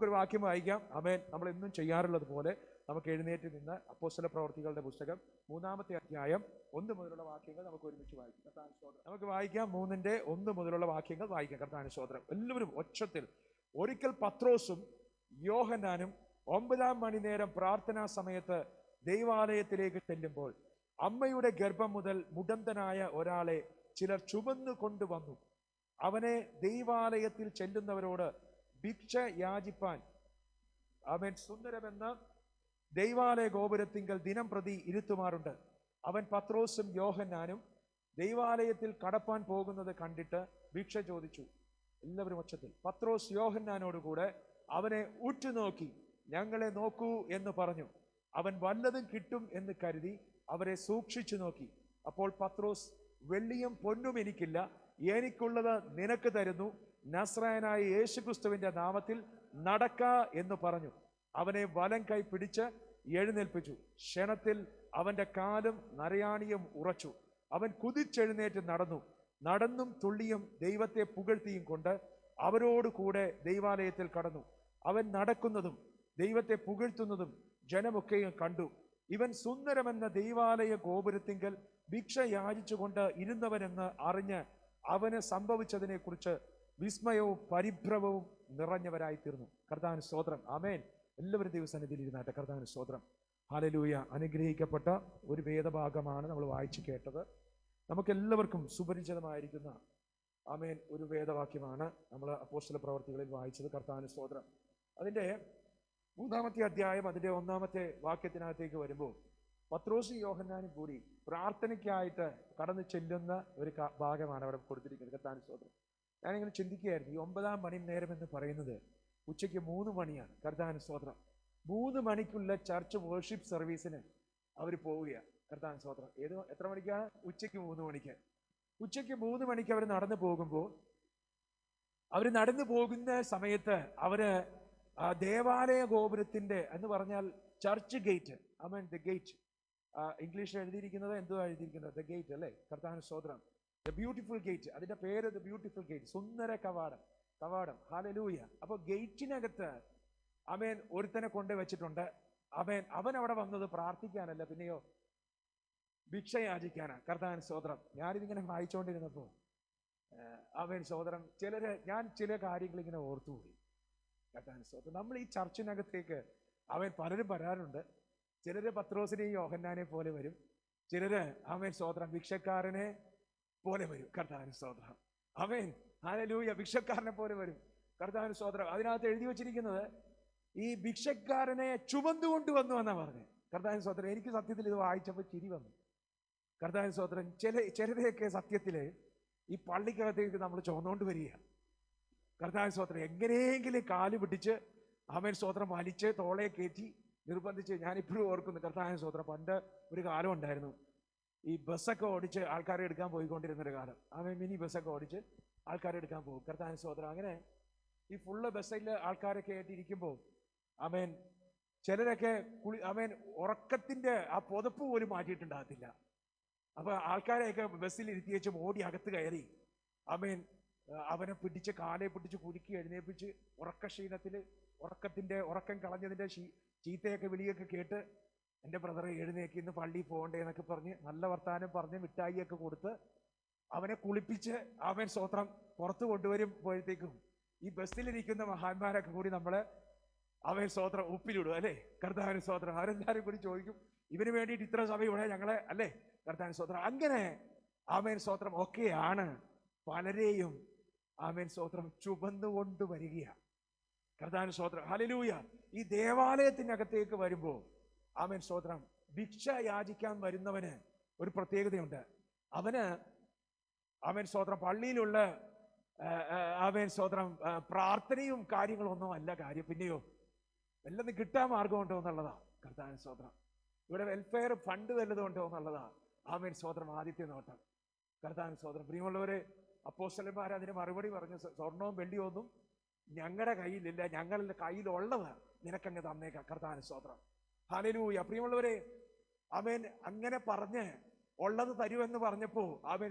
നമുക്കൊരു വാക്യം വായിക്കാം. ആമേൻ. നമ്മൾ എന്നും ചെയ്യാറുള്ളത് പോലെ നമുക്ക് എഴുന്നേറ്റ് നിന്ന് അപ്പോസ്തല പ്രവർത്തികളുടെ പുസ്തകം 3-ാമത്തെ അധ്യായം 1 മുതലുള്ള വാക്യങ്ങൾ നമുക്ക് ഒരുമിച്ച് വായിക്കാം. കർത്താവിന് സ്തോത്രം. നമുക്ക് വായിക്കാം. 3-ന്റെ 1 മുതലുള്ള വാക്യങ്ങൾ വായിക്കാം. കർത്താവിന് സ്തോത്രം. എല്ലാവരും ഒച്ചത്തിൽ. ഒരിക്കൽ പത്രോസും യോഹന്നാനും 9-ാം മണിനേരം പ്രാർത്ഥനാ സമയത്ത് ദൈവാലയത്തിലേക്ക് ചെല്ലുമ്പോൾ അമ്മയുടെ ഗർഭം മുതൽ മുടന്തനായ ഒരാളെ ചിലർ ചുമന്നു കൊണ്ടുവന്നു. അവനെ ദൈവാലയത്തിൽ ചെല്ലുന്നവരോട് ഭിക്ഷ യാചിപ്പാൻ അവൻ സുന്ദരമെന്ന് ദൈവാലയ ഗോപുരത്തിങ്കൽ ദിനം പ്രതി ഇരുത്തുമാറുണ്ട്. അവൻ പത്രോസും യോഹന്നാനും ദൈവാലയത്തിൽ കടപ്പാൻ പോകുന്നത് കണ്ടിട്ട് ഭിക്ഷ ചോദിച്ചു. എല്ലാവരും ഒച്ചത്തിൽ. പത്രോസ് യോഹന്നാനോടുകൂടെ അവനെ ഉറ്റുനോക്കി ഞങ്ങളെ നോക്കൂ എന്ന് പറഞ്ഞു. അവൻ വല്ലതും കിട്ടും എന്ന് കരുതി അവരെ സൂക്ഷിച്ചു നോക്കി. അപ്പോൾ പത്രോസ്, വെള്ളിയും പൊന്നും എനിക്കില്ല, എനിക്കുള്ളത് നിനക്ക് തരുന്നു. നസ്രായനായ യേശുക്രിസ്തുവിന്റെ നാമത്തിൽ നടക്ക എന്ന് പറഞ്ഞു. അവനെ വലം കൈ പിടിച്ച് എഴുന്നേൽപ്പിച്ചു. ക്ഷണത്തിൽ അവന്റെ കാലും നരയാണിയും ഉറച്ചു. അവൻ കുതിച്ചെഴുന്നേറ്റ് നടന്നും തുള്ളിയും ദൈവത്തെ പുകഴ്ത്തിയും കൊണ്ട് അവരോട് കൂടെ ദൈവാലയത്തിൽ കടന്നു. അവൻ നടക്കുന്നതും ദൈവത്തെ പുകഴ്ത്തുന്നതും ജനമൊക്കെയും കണ്ടു. ഇവൻ സുന്ദരമെന്ന ദൈവാലയ ഗോപുരത്തിങ്കൽ ഭിക്ഷ യാചിച്ചുകൊണ്ട് ഇരുന്നവനെന്ന് അറിഞ്ഞ് അവന് സംഭവിച്ചതിനെ കുറിച്ച് വിസ്മയവും പരിഭ്രമവും നിറഞ്ഞവരായി തീർന്നു. കർത്താവിന് സ്തോത്രം. ആമേൻ. എല്ലാവരും ദൈവസന്നിധിയിൽ ഇരുന്നാട്ടെ. കർത്താവിന് സ്തോത്രം. ഹല്ലേലൂയ. അനുഗ്രഹിക്കപ്പെട്ട ഒരു വേദഭാഗമാണ് നമ്മൾ വായിച്ചു കേട്ടത്. നമുക്കെല്ലാവർക്കും സുപരിചിതമായിരിക്കുന്ന ആമേൻ ഒരു വേദവാക്യമാണ് നമ്മൾ അപ്പോസ്തല പ്രവർത്തികളിൽ വായിച്ചത്. കർത്താവിന് സ്തോത്രം. അതിൻ്റെ 3-ാമത്തെ അധ്യായം അതിൻ്റെ 1-ാമത്തെ വാക്യത്തിനകത്തേക്ക് വരുമ്പോൾ പത്രോസും യോഹന്നാനും കൂടി പ്രാർത്ഥനയ്ക്കായിട്ട് കടന്നു ചെല്ലുന്ന ഒരു ഭാഗമാണ് അവിടെ കൊടുത്തിരിക്കുന്നത്. കർത്താവിന് സ്തോത്രം. ഞാനിങ്ങനെ ചിന്തിക്കുകയായിരുന്നു, ഈ 9-ാം മണി നേരം എന്ന് പറയുന്നത് ഉച്ചയ്ക്ക് 3 മണിയാണ്. കർത്താവിന് സ്തോത്രം. 3 മണിക്കുള്ള ചർച്ച് വേർഷിപ്പ് സർവീസിന് അവർ പോവുകയാണ്. കർത്താവിന് സ്തോത്രം. എത്ര മണിക്കാണ്? ഉച്ചയ്ക്ക് 3 മണിക്ക്. ഉച്ചയ്ക്ക് 3 മണിക്ക് അവർ നടന്നു പോകുമ്പോൾ, അവർ നടന്നു പോകുന്ന സമയത്ത് അവര് ദേവാലയ ഗോപുരത്തിന്റെ എന്ന് പറഞ്ഞാൽ church gate, amen, the gate, ഇംഗ്ലീഷിൽ എഴുതിയിരിക്കുന്നത് എന്തുവാ എഴുതിയിരിക്കുന്നത്? ദ ഗേറ്റ് അല്ലേ? കർത്താവിന് സ്തോത്രം. The beautiful gate. അതിന്റെ പേര് ദ ബ്യൂട്ടിഫുൾ ഗേറ്റ്, സുന്ദര കവാടം. ഹല്ലേലൂയ. അപ്പൊ ഗേറ്റിനകത്ത് ആമേൻ ഒരുത്തനെ കൊണ്ട് വെച്ചിട്ടുണ്ട്. അവൻ അവിടെ വന്നത് പ്രാർത്ഥിക്കാനല്ല, പിന്നെയോ ഭിക്ഷ യാചിക്കാനാ. കർത്താവിന് സ്തോത്രം. ഞാനിതിങ്ങനെ വായിച്ചുകൊണ്ടിരുന്നപ്പോ ആമേൻ സ്തോത്രം, ഞാൻ ചില കാര്യങ്ങൾ ഇങ്ങനെ ഓർത്തുപോയി. കർത്താവിന് സ്തോത്രം. നമ്മൾ ഈ ചർച്ചിനകത്തേക്ക് പലരും വരാറുണ്ട്. ചിലര് പത്രോസിനെയും യോഹന്നാനെ പോലെ വരും, ചിലര് ആമേൻ സ്തോത്രം ഭിക്ഷക്കാരനെ പോലെ വരും. കർത്താവിന് സ്തോത്രം. Amen hallelujah. ഭിക്ഷക്കാരനെ പോലെ വരും. കർത്താവിന് സ്തോത്രം. അതിനകത്ത് എഴുതി വച്ചിരിക്കുന്നത് ഈ ഭിക്ഷക്കാരനെ ചുമന്നുകൊണ്ടുവന്നു എന്നാ പറഞ്ഞത്. കർത്താവിന് സ്തോത്രം. എനിക്ക് സത്യത്തിൽ ഇത് വായിച്ചപ്പോൾ ചിരി വന്നു. കർത്താവിന് സ്തോത്രം. ചിലരെയൊക്കെ സത്യത്തില് ഈ പള്ളിക്കകത്തേക്ക് നമ്മൾ ചുമന്നുകൊണ്ട് വരിക. കർത്താവിന് സ്തോത്രം. എങ്ങനെയെങ്കിലും കാല് പിടിച്ച് ആമേൻ സ്തോത്രം വലിച്ച് തോളെ കയറ്റി നിർബന്ധിച്ച്. ഞാനിപ്പോഴും ഓർക്കുന്നു. കർത്താവിന് സ്തോത്രം. പണ്ട് ഒരു കാലം ഉണ്ടായിരുന്നു, ഈ ബസ്സൊക്കെ ഓടിച്ച് ആൾക്കാരെ എടുക്കാൻ പോയിക്കൊണ്ടിരുന്നൊരു കാലം. മിനി ബസ്സൊക്കെ ഓടിച്ച് ആൾക്കാരെ എടുക്കാൻ പോകും. കർത്താവിന് സ്തോത്രം. അങ്ങനെ ഈ ഫുള്ള് ബസ്സിൽ ആൾക്കാരൊക്കെ ആയിട്ടിരിക്കുമ്പോൾ ചിലരൊക്കെ ഉറക്കത്തിന്റെ ആ പുതപ്പ് പോലും മാറ്റിയിട്ടുണ്ടാകത്തില്ല. അപ്പൊ ആൾക്കാരെയൊക്കെ ബസ്സിൽ ഇരുത്തി വെച്ച് ഓടി അകത്ത് കയറി അവനെ പിടിച്ച് കാലെ പിടിച്ച് കുലുക്കി എഴുന്നേപ്പിച്ച് ഉറക്കക്ഷീണത്തില് ഉറക്കം കളഞ്ഞതിന്റെ ചീത്തയൊക്കെ വിളിയൊക്കെ കേട്ട്, എൻ്റെ ബ്രദറെ എഴുന്നേക്ക്, ഇന്ന് പള്ളിയിൽ പോകണ്ടേ എന്നൊക്കെ പറഞ്ഞ് നല്ല വർത്താനം പറഞ്ഞ് മിഠായിയൊക്കെ കൊടുത്ത് അവനെ കുളിപ്പിച്ച് സ്തോത്രം പുറത്തു കൊണ്ടുവരുമ്പോഴത്തേക്കും ഈ ബസ്സിലിരിക്കുന്ന മഹാന്മാരൊക്കെ കൂടി നമ്മള് സ്തോത്രം ഉപ്പിലിടും അല്ലേ? കർത്താവിന് സ്തോത്രം. അവരെല്ലാവരും കൂടി ചോദിക്കും, ഇവന് വേണ്ടിയിട്ട് ഇത്ര സമയം ഇവിടെ ഞങ്ങളെ അല്ലേ? കർത്താവിന് സ്തോത്രം. അങ്ങനെ സ്തോത്രം ഒക്കെയാണ് പലരെയും സ്തോത്രം ചുമന്നുകൊണ്ട് വരികയാണ്. കർത്താവിന് സ്തോത്രം. ഹല്ലേലൂയ. ഈ ദേവാലയത്തിനകത്തേക്ക് വരുമ്പോൾ സ്തോത്രം ഭിക്ഷ യാചിക്കാൻ വരുന്നവന് ഒരു പ്രത്യേകതയുണ്ട്. അവന് സ്തോത്രം പള്ളിയിലുള്ള സ്തോത്രം പ്രാർത്ഥനയും കാര്യങ്ങളൊന്നും അല്ല കാര്യം, പിന്നെയോ വല്ലതും കിട്ടാൻ മാർഗമുണ്ടോ എന്നുള്ളതാ. കർത്താവിന് സ്തോത്രം. ഇവിടെ വെൽഫെയർ ഫണ്ട് വല്ലതും ഉണ്ടോ എന്നുള്ളതാ സ്തോത്രം ആദ്യത്തെ നോട്ടം. കർത്താവിന് സ്തോത്രം. പ്രിയമുള്ളവരെ, അപ്പോസ്തലന്മാർ അതിന് മറുപടി പറഞ്ഞു, സ്വർണവും വെള്ളിയും ഒന്നും ഞങ്ങളുടെ കയ്യിലില്ല, ഞങ്ങളുടെ കയ്യിലുള്ളത് നിനക്കങ്ങ് തന്നേക്കാം. കർത്താവിന് സ്തോത്രം. ഹല്ലേലൂയ. പ്രിയമുള്ളവരെ, അങ്ങനെ പറഞ്ഞ് ഉള്ളത് തരുമെന്ന് പറഞ്ഞപ്പോ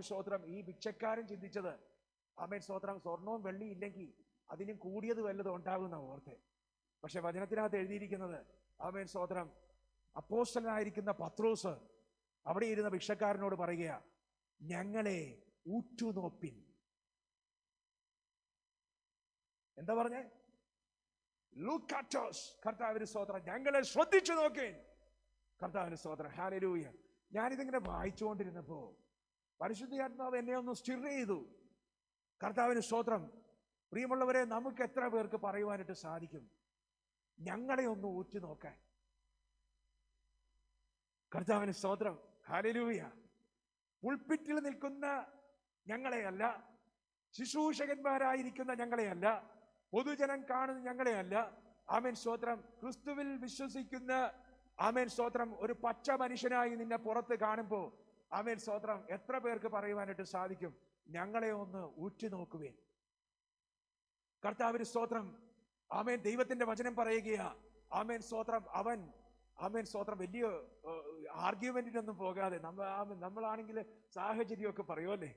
സ്തോത്രം ഈ ഭിക്ഷക്കാരൻ ചിന്തിച്ചത് സ്തോത്രം സ്വർണവും വെള്ളിയും ഇല്ലെങ്കിൽ അതിനും കൂടിയത് വല്ലതും ഉണ്ടാകുന്ന ഓർത്തെ. പക്ഷെ വചനത്തിനകത്ത് എഴുതിയിരിക്കുന്നത്, ആമേൻ സ്തോത്രം, അപ്പോസ്തലനായിരിക്കുന്ന പത്രോസ് അവിടെ ഇരുന്ന ഭിക്ഷക്കാരനോട് പറയുക, ഞങ്ങളെ ഉറ്റുനോപ്പിൻ. എന്താ പറഞ്ഞേ? Look at us. കർത്താവിന് സ്തോത്രം, ഞങ്ങളെ ശ്രദ്ധിച്ചു നോക്കേൻ. കർത്താവിന് സ്തോത്രം, ഹല്ലേലൂയ. ഞാനിതിങ്ങനെ വായിച്ചുകൊണ്ടിരുന്നപ്പോ പരിശുദ്ധാത്മാവ് എന്നെ ഒന്ന് സ്റ്റിർ ചെയ്തു. കർത്താവിന് സ്തോത്രം. പ്രിയമുള്ളവരെ, നമുക്ക് എത്ര പേർക്ക് പറയുവാനായിട്ട് സാധിക്കും ഞങ്ങളെ ഒന്ന് ഉറ്റുനോക്കാൻ? കർത്താവിന് സ്തോത്രം, ഹല്ലേലൂയ. പുൾപിറ്റിൽ നിൽക്കുന്ന ഞങ്ങളെയല്ല, ശുശ്രൂഷകന്മാരായിരിക്കുന്ന ഞങ്ങളെയല്ല, പൊതുജനം കാണുന്ന ഞങ്ങളെയല്ല, ആമേൻ സ്തോത്രം, ക്രിസ്തുവിൽ വിശ്വസിക്കുന്ന, ആമേൻ സ്തോത്രം, ഒരു പച്ച മനുഷ്യനായി നിന്നെ പുറത്ത് കാണുമ്പോൾ, ആമേൻ സ്തോത്രം, എത്ര പേർക്ക് പറയുവാനായിട്ട് സാധിക്കും ഞങ്ങളെ ഒന്ന് ഉറ്റുനോക്കുവേൻ? കർത്താവിന് സ്തോത്രം, ആമേൻ. ദൈവത്തിന്റെ വചനം പറയുകയാ, ആമേൻ സ്തോത്രം, അവൻ, ആമേൻ സ്തോത്രം, വലിയ ആർഗ്യുമെന്റിനൊന്നും പോകാതെ, നമ്മളാണെങ്കിൽ സാഹചര്യമൊക്കെ പറയുമല്ലേ.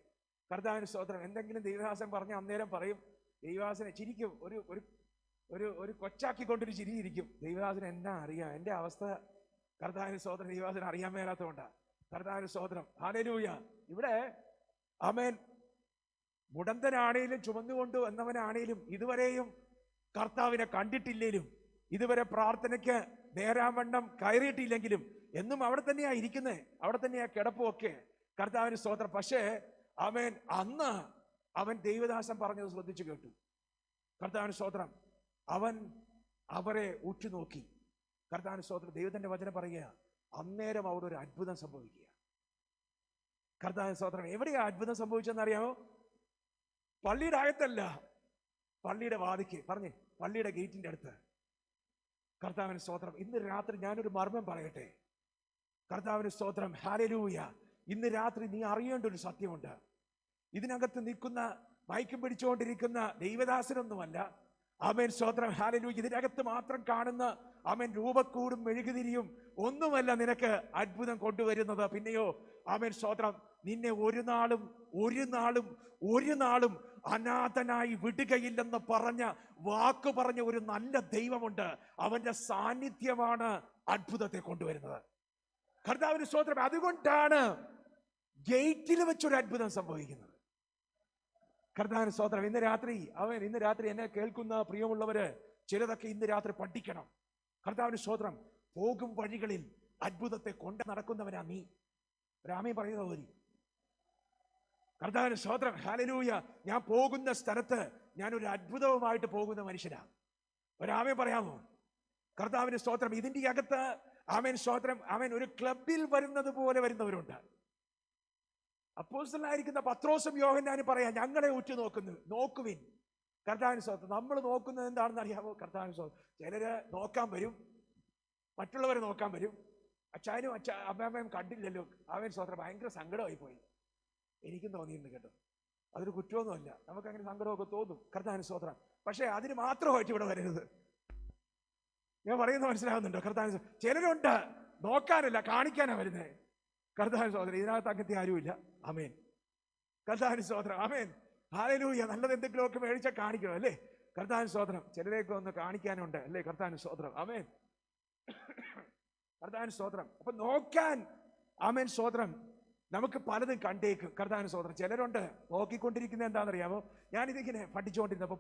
കർത്താവിന് സ്തോത്രം, എന്തെങ്കിലും ദൈവദാസൻ പറഞ്ഞ അന്നേരം പറയും, ദൈവദാസനെ ചിരിക്കും, ഒരു ഒരു ഒരു കൊച്ചാക്കിക്കൊണ്ടൊരു ചിരിയിരിക്കും. ദൈവദാസന് എന്നാ അറിയാം എൻ്റെ അവസ്ഥ? കർത്താവിന് സ്തോത്രം, ദൈവദാസന് അറിയാൻ മേലാത്തതുകൊണ്ടാണ്. കർത്താവിന് സ്തോത്രം, ഹല്ലേലൂയ. ഇവിടെ ആമേൻ, മുടന്തനാണേലും ചുമന്നുകൊണ്ട് വന്നവനാണേലും ഇതുവരെയും കർത്താവിനെ കണ്ടിട്ടില്ലേലും, ഇതുവരെ പ്രാർത്ഥനയ്ക്ക് നേരാവണ്ണം കയറിയിട്ടില്ലെങ്കിലും എന്നും അവിടെ തന്നെയാ ഇരിക്കുന്നത്, അവിടെ തന്നെയാ കിടപ്പുമൊക്കെ. കർത്താവിന് സ്തോത്രം. പക്ഷേ ആമേൻ, അന്ന് അവൻ ദൈവദാസൻ പറഞ്ഞത് ശ്രദ്ധിച്ചു കേട്ടു. കർത്താവിന് സ്തോത്രം, അവൻ അവരെ ഉറ്റുനോക്കി. കർത്താവിന് സ്തോത്രം. ദൈവത്തിന്റെ വചനം പറയുക, അന്നേരം അവിടെ ഒരു അത്ഭുതം സംഭവിക്കുക. കർത്താവിന് സ്തോത്രം. എവിടെയാ അത്ഭുതം സംഭവിച്ചെന്ന് അറിയാമോ? പള്ളിയുടെ അകത്തല്ല, പള്ളിയുടെ വാതിക്ക്, പറഞ്ഞേ, പള്ളിയുടെ ഗേറ്റിന്റെ അടുത്ത്. കർത്താവിന് സ്തോത്രം. ഇന്ന് രാത്രി ഞാനൊരു മർമ്മം പറയട്ടെ. കർത്താവിന് സ്തോത്രം, ഹല്ലേലൂയ. ഇന്ന് രാത്രി നീ അറിയേണ്ട ഒരു സത്യമുണ്ട്. ഇതിനകത്ത് നിൽക്കുന്ന, മയക്കം പിടിച്ചുകൊണ്ടിരിക്കുന്ന ദൈവദാസനൊന്നുമല്ല, ആമേൻ സ്തോത്രം, ഹല്ലേലൂയ, ഇതിനകത്ത് മാത്രം കാണുന്ന, ആമേൻ, രൂപക്കൂടും മെഴുകുതിരിയും ഒന്നുമല്ല നിനക്ക് അത്ഭുതം കൊണ്ടുവരുന്നത്. പിന്നെയോ, ആമേൻ സ്തോത്രം, നിന്നെ ഒരു നാളും അനാഥനായി വിടുകയില്ലെന്ന് വാക്ക് പറഞ്ഞ ഒരു നല്ല ദൈവമുണ്ട്. അവന്റെ സാന്നിധ്യമാണ് അത്ഭുതത്തെ കൊണ്ടുവരുന്നത്. കർത്താവിന് സ്തോത്രം. അതുകൊണ്ടാണ് ഗേറ്റിൽ വെച്ചൊരു അത്ഭുതം സംഭവിക്കുന്നത്. കർത്താവിന് സ്തോത്രം. ഇന്ന് രാത്രി എന്നെ കേൾക്കുന്ന പ്രിയമുള്ളവര്, ചിലതൊക്കെ ഇന്ന് രാത്രി പഠിക്കണം. കർത്താവിന് സ്തോത്രം. പോകും വഴികളിൽ അത്ഭുതത്തെ കൊണ്ട് നടക്കുന്നവനാ നീ. രാമേ പറയുന്ന പോലെ. കർത്താവിന് സ്തോത്രം, ഹല്ലേലൂയ. ഞാൻ പോകുന്ന സ്ഥലത്ത് ഞാനൊരു അത്ഭുതവുമായിട്ട് പോകുന്ന മനുഷ്യനാ. ഒരാമേ പറയാമോ? കർത്താവിന് സ്തോത്രം. ഇതിന്റെ അകത്ത്, ആമേൻ സ്തോത്രം, ആമേൻ, ഒരു ക്ലബിൽ വരുന്നത് പോലെ വരുന്നവരുണ്ട്. അപ്പോസ്തലനായിരിക്കുന്ന പത്രോസും യോഹന്നാനും പറയാം, ഞങ്ങളെ നോക്കുവിൻ. കർത്താവിന് സ്തോത്രം. നമ്മൾ നോക്കുന്നത് എന്താണെന്ന് അറിയാമോ? കർത്താവിന് സ്തോത്രം. ചിലര് നോക്കാൻ വരും, മറ്റുള്ളവരെ നോക്കാൻ വരും. അച്ഛനും അമ്മയും കണ്ടില്ലല്ലോ, ആമേൻ സ്തോത്രം, ഭയങ്കര സങ്കടമായി പോയി. എനിക്കും തോന്നിയിട്ടുണ്ട് കേട്ടോ. അതൊരു കുറ്റമൊന്നുമല്ല, നമുക്കങ്ങനെ സങ്കടമൊക്കെ തോന്നും. കർത്താവിന് സ്തോത്രം. പക്ഷേ അതിന് മാത്രമായിട്ട് ഇവിടെ വരരുത്. ഞാൻ പറയുന്നത് മനസ്സിലാകുന്നുണ്ടോ? കർത്താവിന് ചിലരുണ്ട് നോക്കാനല്ല, കാണിക്കാനാ വരുന്നത്. കർത്താവിന് സ്തോത്രം. ഇതിനകത്ത് അങ്ങനത്തെ ആരുമില്ല. ആമേൻ. കർത്താവിന് സ്തോത്രം. ആമേൻ. ഹല്ലേലൂയ. നല്ലത് എന്തെങ്കിലുമൊക്കെ മേടിച്ചാൽ കാണിക്കണം അല്ലേ? കർത്താവിന് സ്തോത്രം. ചിലരെയൊക്കെ ഒന്ന് കാണിക്കാനുണ്ട് അല്ലേ? കർത്താവിന് സ്തോത്രം. ആമേൻ. കർത്താവിന് സ്തോത്രം. അപ്പൊ നോക്കാൻ, ആമേൻ സ്തോത്രം, നമുക്ക് പലതും കണ്ടേക്കും. കർത്താവിന് സ്തോത്രം. ചിലരുണ്ട് നോക്കിക്കൊണ്ടിരിക്കുന്നത് എന്താണെന്നറിയാമോ? ഞാനിതിങ്ങനെ പഠിച്ചുകൊണ്ടിരുന്നപ്പോൾ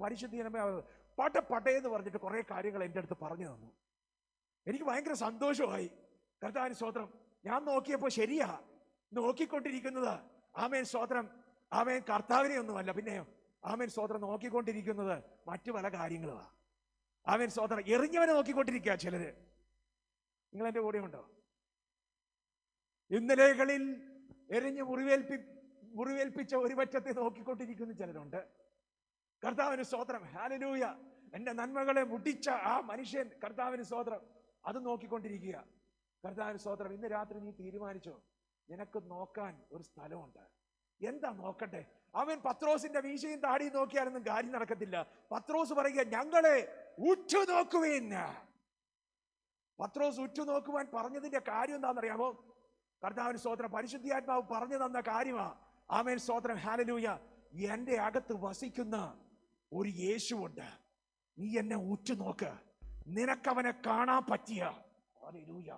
പട്ടേന്ന് പറഞ്ഞിട്ട് കുറെ കാര്യങ്ങൾ എൻ്റെ അടുത്ത് പറഞ്ഞു തന്നു. എനിക്ക് ഭയങ്കര സന്തോഷമായി. കർത്താവിന് സ്തോത്രം. ഞാൻ നോക്കിയപ്പോൾ ശരിയാ, നോക്കിക്കൊണ്ടിരിക്കുന്നത്, ആമേൻ സ്തോത്രം, ആമേൻ, കർത്താവിനെ ഒന്നുമല്ല, പിന്നെയോ, ആമേൻ സ്തോത്രം, നോക്കിക്കൊണ്ടിരിക്കുന്നത് മറ്റു പല കാര്യങ്ങളുമാണ്. ആമേൻ സ്തോത്രം. എറിഞ്ഞവനെ നോക്കിക്കൊണ്ടിരിക്കുക ചിലര്. നിങ്ങൾ എൻ്റെ കൂടെ ഉണ്ടോ? ഇന്നലെകളിൽ എറിഞ്ഞ് മുറിവേൽപ്പിച്ച ഒരു പറ്റത്തെ നോക്കിക്കൊണ്ടിരിക്കുന്ന ചിലരുണ്ട്. കർത്താവിന് സ്തോത്രം, ഹല്ലേലൂയ. എന്റെ നന്മകളെ മുടിച്ച ആ മനുഷ്യൻ, കർത്താവിന് സ്തോത്രം, അത് നോക്കിക്കൊണ്ടിരിക്കുക. കർത്താവിന് സ്തോത്രം. ഇന്ന് രാത്രി നീ തീരുമാനിച്ചോ, നിനക്ക് നോക്കാൻ ഒരു സ്ഥലമുണ്ട്. എന്താ നോക്കട്ടെ? അവൻ പത്രോസിന്റെ വീശയും താടിയും നോക്കിയാലൊന്നും കാര്യം നടക്കത്തില്ല. പത്രോസ് പറയുക, ഞങ്ങളെ ഉറ്റുനോക്കുവേൻ. പത്രോസ് ഉറ്റുനോക്കുവാൻ പറഞ്ഞതിന്റെ കാര്യം എന്താണെന്നറിയാമോ? കർത്താവിന് സ്തോത്രം. പരിശുദ്ധാത്മാവ് പറഞ്ഞു തന്ന കാര്യമാ. ആമേൻ സ്തോത്രം, ഹല്ലേലൂയ. എന്റെ അകത്ത് വസിക്കുന്ന ഒരു യേശുവുണ്ട്. നീ എന്നെ ഉറ്റുനോക്ക്. നിനക്കവനെ കാണാൻ പറ്റിയ, ഹല്ലേലൂയ,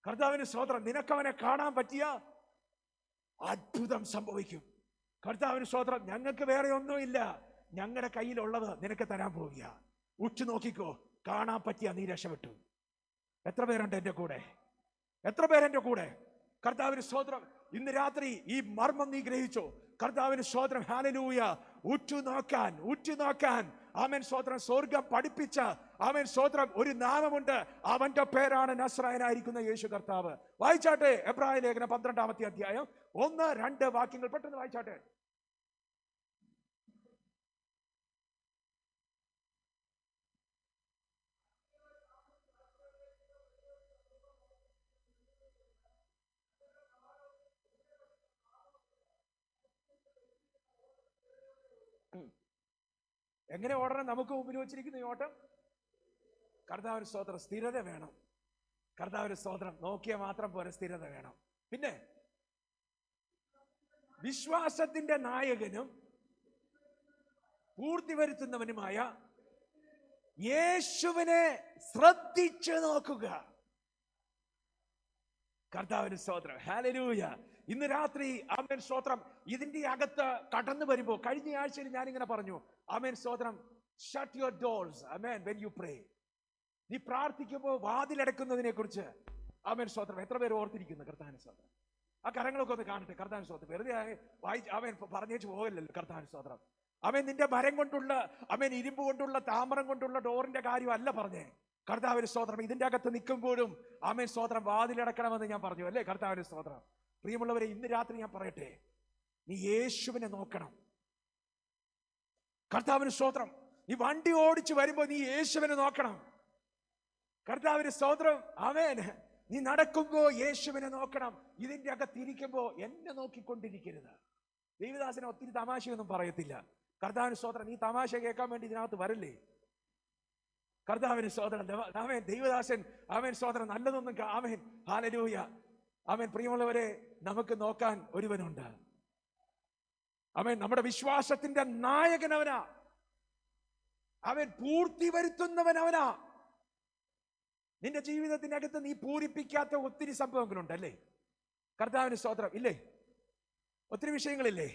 കർത്താവിന് സ്തോത്രം, നിനക്കവനെ കാണാൻ പറ്റിയ അത്ഭുതം സംഭവിക്കും. കർത്താവിന് സ്തോത്രം. ഞങ്ങൾക്ക് വേറെ ഒന്നുമില്ല, ഞങ്ങളുടെ കയ്യിലുള്ളത് നിനക്ക് തരാൻ പോവുക. ഉച്ചു നോക്കിക്കോ, കാണാൻ പറ്റിയ നീ രക്ഷപ്പെട്ടു. എത്ര പേരുണ്ട് എൻ്റെ കൂടെ? എത്ര പേരെൻ്റെ കൂടെ? കർത്താവിന് സ്തോത്രം. ഇന്ന് രാത്രി ഈ മർമ്മം നീ ഗ്രഹിച്ചോ? കർത്താവിന് സ്തോത്രം, ഹല്ലേലൂയ. ഉറ്റുനോക്കാൻ ആമേൻ സ്തോത്രം, സ്വർഗം പഠിപ്പിച്ച ആമേൻ സ്തോത്രം ഒരു നാമമുണ്ട്. അവന്റെ പേരാണ് നസ്രായനായിരിക്കുന്ന യേശു കർത്താവ്. വായിച്ചാട്ടെ എബ്രായ ലേഖനം 12-ാമത്തെ അധ്യായം 1-2 വാക്യങ്ങൾ പെട്ടെന്ന് വായിച്ചാട്ടെ. എങ്ങനെ ഓടണം? നമുക്ക് മുമ്പിൽ വെച്ചിരിക്കുന്ന ഈ ഓട്ടം കർത്താവിന് സ്തോത്രം, സ്ഥിരത വേണം. കർത്താവിന് സ്തോത്രം, നോക്കിയാൽ മാത്രം പോരെ, സ്ഥിരത വേണം. പിന്നെ വിശ്വാസത്തിന്റെ നായകനും പൂർത്തി വരുത്തുന്നവനുമായ യേശുവിനെ ശ്രദ്ധിച്ചു നോക്കുക. കർത്താവിന് സ്തോത്രം, ഹല്ലേലൂയ. ഇന്ന് രാത്രി ആമേൻ സ്തോത്രം, ഇതിന്റെ അകത്ത് കടന്നു വരുമ്പോ, കഴിഞ്ഞ ആഴ്ചയിൽ ഞാനിങ്ങനെ പറഞ്ഞു, ആമേൻ സ്തോത്രം, shut your doors amen when you pray. നീ പ്രാർത്ഥിക്കുമ്പോൾ വാതിലടക്കുന്നതിനെ കുറിച്ച് ആമേൻ സ്തോത്രം എത്ര പേര് ഓർത്തിരിക്കുന്നു? കർത്താവിന് സ്തോത്രം. ആ കരങ്ങളൊക്കെ ഒന്ന് കാണട്ടെ. കർത്താവിന് സ്തോത്രം. വെറുതെ അവൻ പറഞ്ഞേച്ച് പോകല്ലോ. കർത്താവിന് സ്തോത്രം. അവൻ നിന്റെ മരം കൊണ്ടുള്ള, അവൻ ഇരുമ്പ് കൊണ്ടുള്ള, താമരം കൊണ്ടുള്ള ഡോറിന്റെ കാര്യം അല്ല പറഞ്ഞേ. കർത്താവിന് സ്തോത്രം. ഇതിന്റെ അകത്ത് നിൽക്കുമ്പോഴും ആമേൻ സ്തോത്രം വാതിലടക്കണമെന്ന് ഞാൻ പറഞ്ഞു അല്ലേ? കർത്താവിന് സ്തോത്രം. പ്രിയമുള്ളവരെ, ഇന്ന് രാത്രി ഞാൻ പറയട്ടെ, നീ യേശുവിനെ നോക്കണം. കർത്താവിന് സ്തോത്രം. നീ വണ്ടി ഓടിച്ച് വരുമ്പോ നീ യേശുവിനെ നോക്കണം. കർത്താവിന് സ്തോത്രം. ആമേൻ. നീ നടക്കുമ്പോ യേശുവിനെ നോക്കണം. ഇതിന്റെ അകത്തിരിക്കുമ്പോ എന്നെ നോക്കിക്കൊണ്ടിരിക്കരുത്. ദേവദാസനെ ഒത്തിരി തമാശയൊന്നും പറയത്തില്ല. കർത്താവിന് സ്തോത്രം. നീ തമാശ കേൾക്കാൻ വേണ്ടി ഇതിനകത്ത് വരല്ലേ? കർത്താവിന് സ്തോത്രം. ആമേൻ. ദൈവദാസൻ ആമേൻ സ്തോത്രം നല്ലതൊന്നും ആമേൻ ഹല്ലേലൂയ ആമേൻ. പ്രിയമുള്ളവരെ, നമുക്ക് നോക്കാൻ ഒരുവനുണ്ട്. അവൻ നമ്മുടെ വിശ്വാസത്തിന്റെ നായകനവനാ. അവൻ പൂർത്തി വരുത്തുന്നവനവനാ. നിന്റെ ജീവിതത്തിനകത്ത് നീ പൂരിപ്പിക്കാത്ത ഒത്തിരി സംഭവങ്ങളുണ്ട് അല്ലേ? കർത്താവിന് സ്തോത്രം. ഇല്ലേ? ഒത്തിരി വിഷയങ്ങളില്ലേ?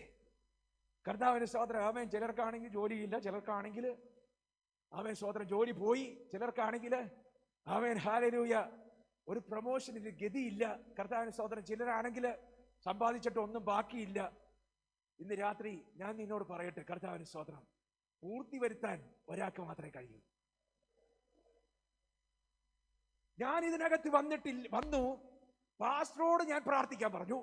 കർത്താവിന് സ്തോത്രം. അവൻ ചിലർക്കാണെങ്കിൽ ജോലിയില്ല, ചിലർക്കാണെങ്കിൽ അവൻ സ്തോത്രം ജോലി പോയി, ചിലർക്കാണെങ്കിൽ അവൻ ഹല്ലേലൂയ ഒരു പ്രൊമോഷനിൽ ഗതിയില്ല. കർത്താവിന് സ്തോത്രം. ചിലരാണെങ്കിൽ സമ്പാദിച്ചിട്ട് ഒന്നും ബാക്കിയില്ല. ഇന്ന് രാത്രി ഞാൻ നിന്നോട് പറയട്ടെ, കർത്താവിന് സ്തോത്രം, പൂർത്തി വരുത്താൻ ഒരാൾക്ക് മാത്രമേ കഴിയൂ. ഞാൻ ഇതിനകത്ത് വന്നു പാസ്റ്ററോട് ഞാൻ പ്രാർത്ഥിക്കാൻ പറഞ്ഞു,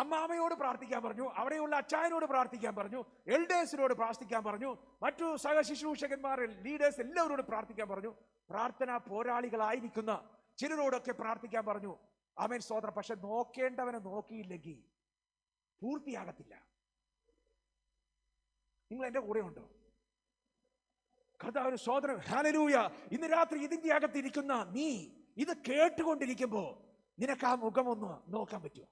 അമ്മാമയോട് പ്രാർത്ഥിക്കാൻ പറഞ്ഞു, അവിടെയുള്ള അച്ചായനോട് പ്രാർത്ഥിക്കാൻ പറഞ്ഞു, എൽഡേഴ്സിനോട് പ്രാർത്ഥിക്കാൻ പറഞ്ഞു, മറ്റു സഹശുശ്രൂഷകന്മാർ, ലീഡേഴ്സ് എല്ലാവരോടും പ്രാർത്ഥിക്കാൻ പറഞ്ഞു. പ്രാർത്ഥനാ പോരാളികളായിരിക്കുന്ന ചിലരോടൊക്കെ പ്രാർത്ഥിക്കാൻ പറഞ്ഞു. ആമേൻ സ്തോത്രം. പക്ഷെ നോക്കേണ്ടവനെ നോക്കിയില്ലെങ്കിൽ പൂർത്തിയാകത്തില്ല. നിങ്ങൾ എന്റെ കൂടെ ഉണ്ടോ? കർത്താവിന് സ്തോത്രം. ഹല്ലേലൂയ. ഇന്ന് രാത്രി ഇതിന്റെ അകത്തിരിക്കുന്ന നീ ഇത് കേട്ടുകൊണ്ടിരിക്കുമ്പോ നിനക്ക് ആ മുഖമൊന്ന് നോക്കാൻ പറ്റുമോ?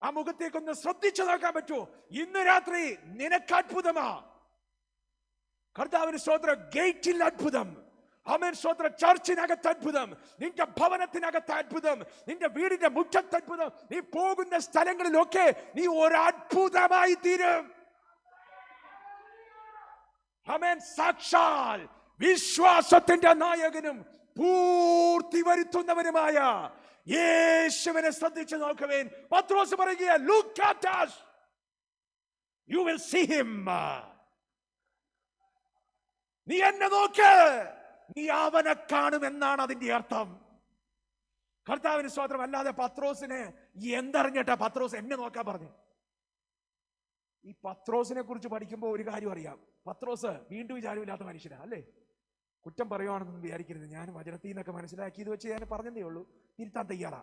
ആ മുഖത്തേക്കൊന്ന് ശ്രദ്ധിച്ചു നോക്കാൻ പറ്റുമോ? ഇന്ന് രാത്രി നിനക്ക് അത്ഭുതമാ. കർത്താവിന് സ്തോത്രം. ഗേറ്റിൽ അത്ഭുതം. ആമേൻ സ്തോത്രം. ചർച്ചിനകത്ത് അത്ഭുതം, നിന്റെ ഭവനത്തിനകത്ത് അത്ഭുതം, നിന്റെ വീടിന്റെ മുറ്റത്ത് അത്ഭുതം, നീ പോകുന്ന സ്ഥലങ്ങളിലൊക്കെ നീ ഒരു അത്ഭുതമായി തീരും. ആമേൻ. സാക്ഷാൽ വിശ്വാസത്തിന്റെ നായകനും പൂർത്തി വരുത്തുന്നവനുമായ യേശുവിനെ ശ്രദ്ധിച്ചു നോക്കുവേൻ. പത്രോസ് പറയുക, look at us, you will see him. നീ എന്നെ നോക്ക്, നീ അവനെ കാണുമെന്നാണ് അതിന്റെ അർത്ഥം. കർത്താവിന് സ്തോത്രം. അല്ലാതെ പത്രോസിനെ എന്തറിഞ്ഞിട്ടാ പത്രോസ് എന്നെ നോക്കാൻ പറഞ്ഞു? ഈ പത്രോസിനെ കുറിച്ച് പഠിക്കുമ്പോൾ ഒരു കാര്യം അറിയാം. പത്രോസ് വീണ്ടും വിചാരമില്ലാത്ത മനുഷ്യനാ അല്ലേ? കുറ്റം പറയുവാണെന്നൊന്നും വിചാരിക്കരുത്. ഞാൻ വചനത്തിൽ നിന്നൊക്കെ മനസ്സിലാക്കിയത് വെച്ച് ഞാൻ പറഞ്ഞതേ ഉള്ളൂ. തിരുത്താൻ തയ്യാറാ.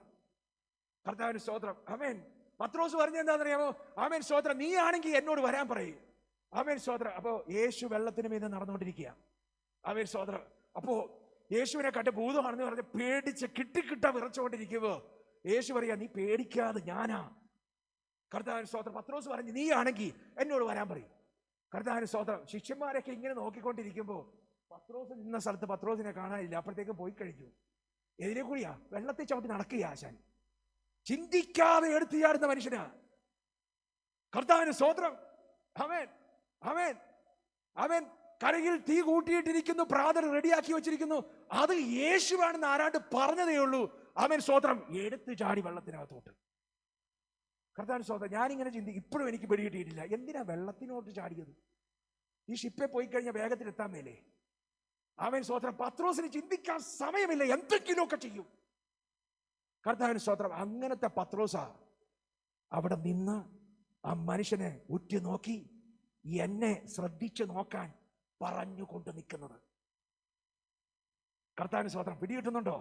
കർത്താവിന് സ്തോത്രം. ആമേൻ. പത്രോസ് പറഞ്ഞ എന്താണെന്നറിയാമോ? ആമേൻ സ്തോത്രം. നീ ആണെങ്കിൽ എന്നോട് വരാൻ പറയും. ആമേൻ സ്തോത്രം. അപ്പോ യേശു വെള്ളത്തിന് മീതെ നടന്നുകൊണ്ടിരിക്കുക. ആമേൻ സ്തോത്രം. അപ്പോ യേശുവിനെ കണ്ട് ഭൂതമാണെന്ന് പറഞ്ഞ് പേടിച്ച് കിട്ടിക്കിട്ട വിറച്ചുകൊണ്ടിരിക്കുമ്പോ യേശു പറയാ, നീ പേടിക്കാതെ ഞാനാ. കർത്താവിന് സ്തോത്രം. പത്രോസ് പറഞ്ഞു, നീ ആണെങ്കിൽ എന്നോട് വരാൻ പറയും. കർത്താവിന് സ്തോത്രം. ശിഷ്യന്മാരൊക്കെ ഇങ്ങനെ നോക്കിക്കൊണ്ടിരിക്കുമ്പോ പത്രോസ് നിന്ന സ്ഥലത്ത് പത്രോസിനെ കാണാനില്ല. അപ്പോഴത്തേക്ക് പോയി കഴിഞ്ഞു. എതിരെ കൂടിയാ വെള്ളത്തിൽ ചവിട്ടി നടക്കുക ആശാൻ. ചിന്തിക്കാതെ എടുത്തു ചാടുന്ന മനുഷ്യനാ. കർത്താവിന് സ്തോത്രം. ആമേൻ, ആമേൻ, ആമേൻ. കരയിൽ തീ കൂട്ടിയിട്ടിരിക്കുന്നു, പ്രാതൽ റെഡിയാക്കി വെച്ചിരിക്കുന്നു. അത് യേശുവാണെന്ന് ആരാണ്ട് പറഞ്ഞതേ ഉള്ളൂ. ആമേൻ, സ്തോത്രം. എടുത്തു ചാടി വെള്ളത്തിനകത്തോട്ട്. കർത്താവിന് സ്തോത്രം. ഞാനിങ്ങനെ ഇപ്പോഴും എനിക്ക് പിടികിട്ടിയിട്ടില്ല, എന്തിനാ വെള്ളത്തിനോട്ട് ചാടിയത്? ഈ ഷിപ്പെ പോയി കഴിഞ്ഞാൽ വേഗത്തിൽ എത്താൻ മേലേ? ആമേൻ, സ്തോത്രം. പത്രോസിന് ചിന്തിക്കാൻ സമയമില്ല, എന്തെങ്കിലുമൊക്കെ ചെയ്യും. കർത്താവിന് സ്തോത്രം. അങ്ങനത്തെ പത്രോസ അവിടെ നിന്ന് ആ മനുഷ്യനെ ഉറ്റുനോക്കി എന്നെ ശ്രദ്ധിച്ചു നോക്കാൻ പറഞ്ഞുകൊണ്ട് നിൽക്കുന്നത്. കർത്താവിന് സ്തോത്രം. പിടികിട്ടുന്നുണ്ടോ?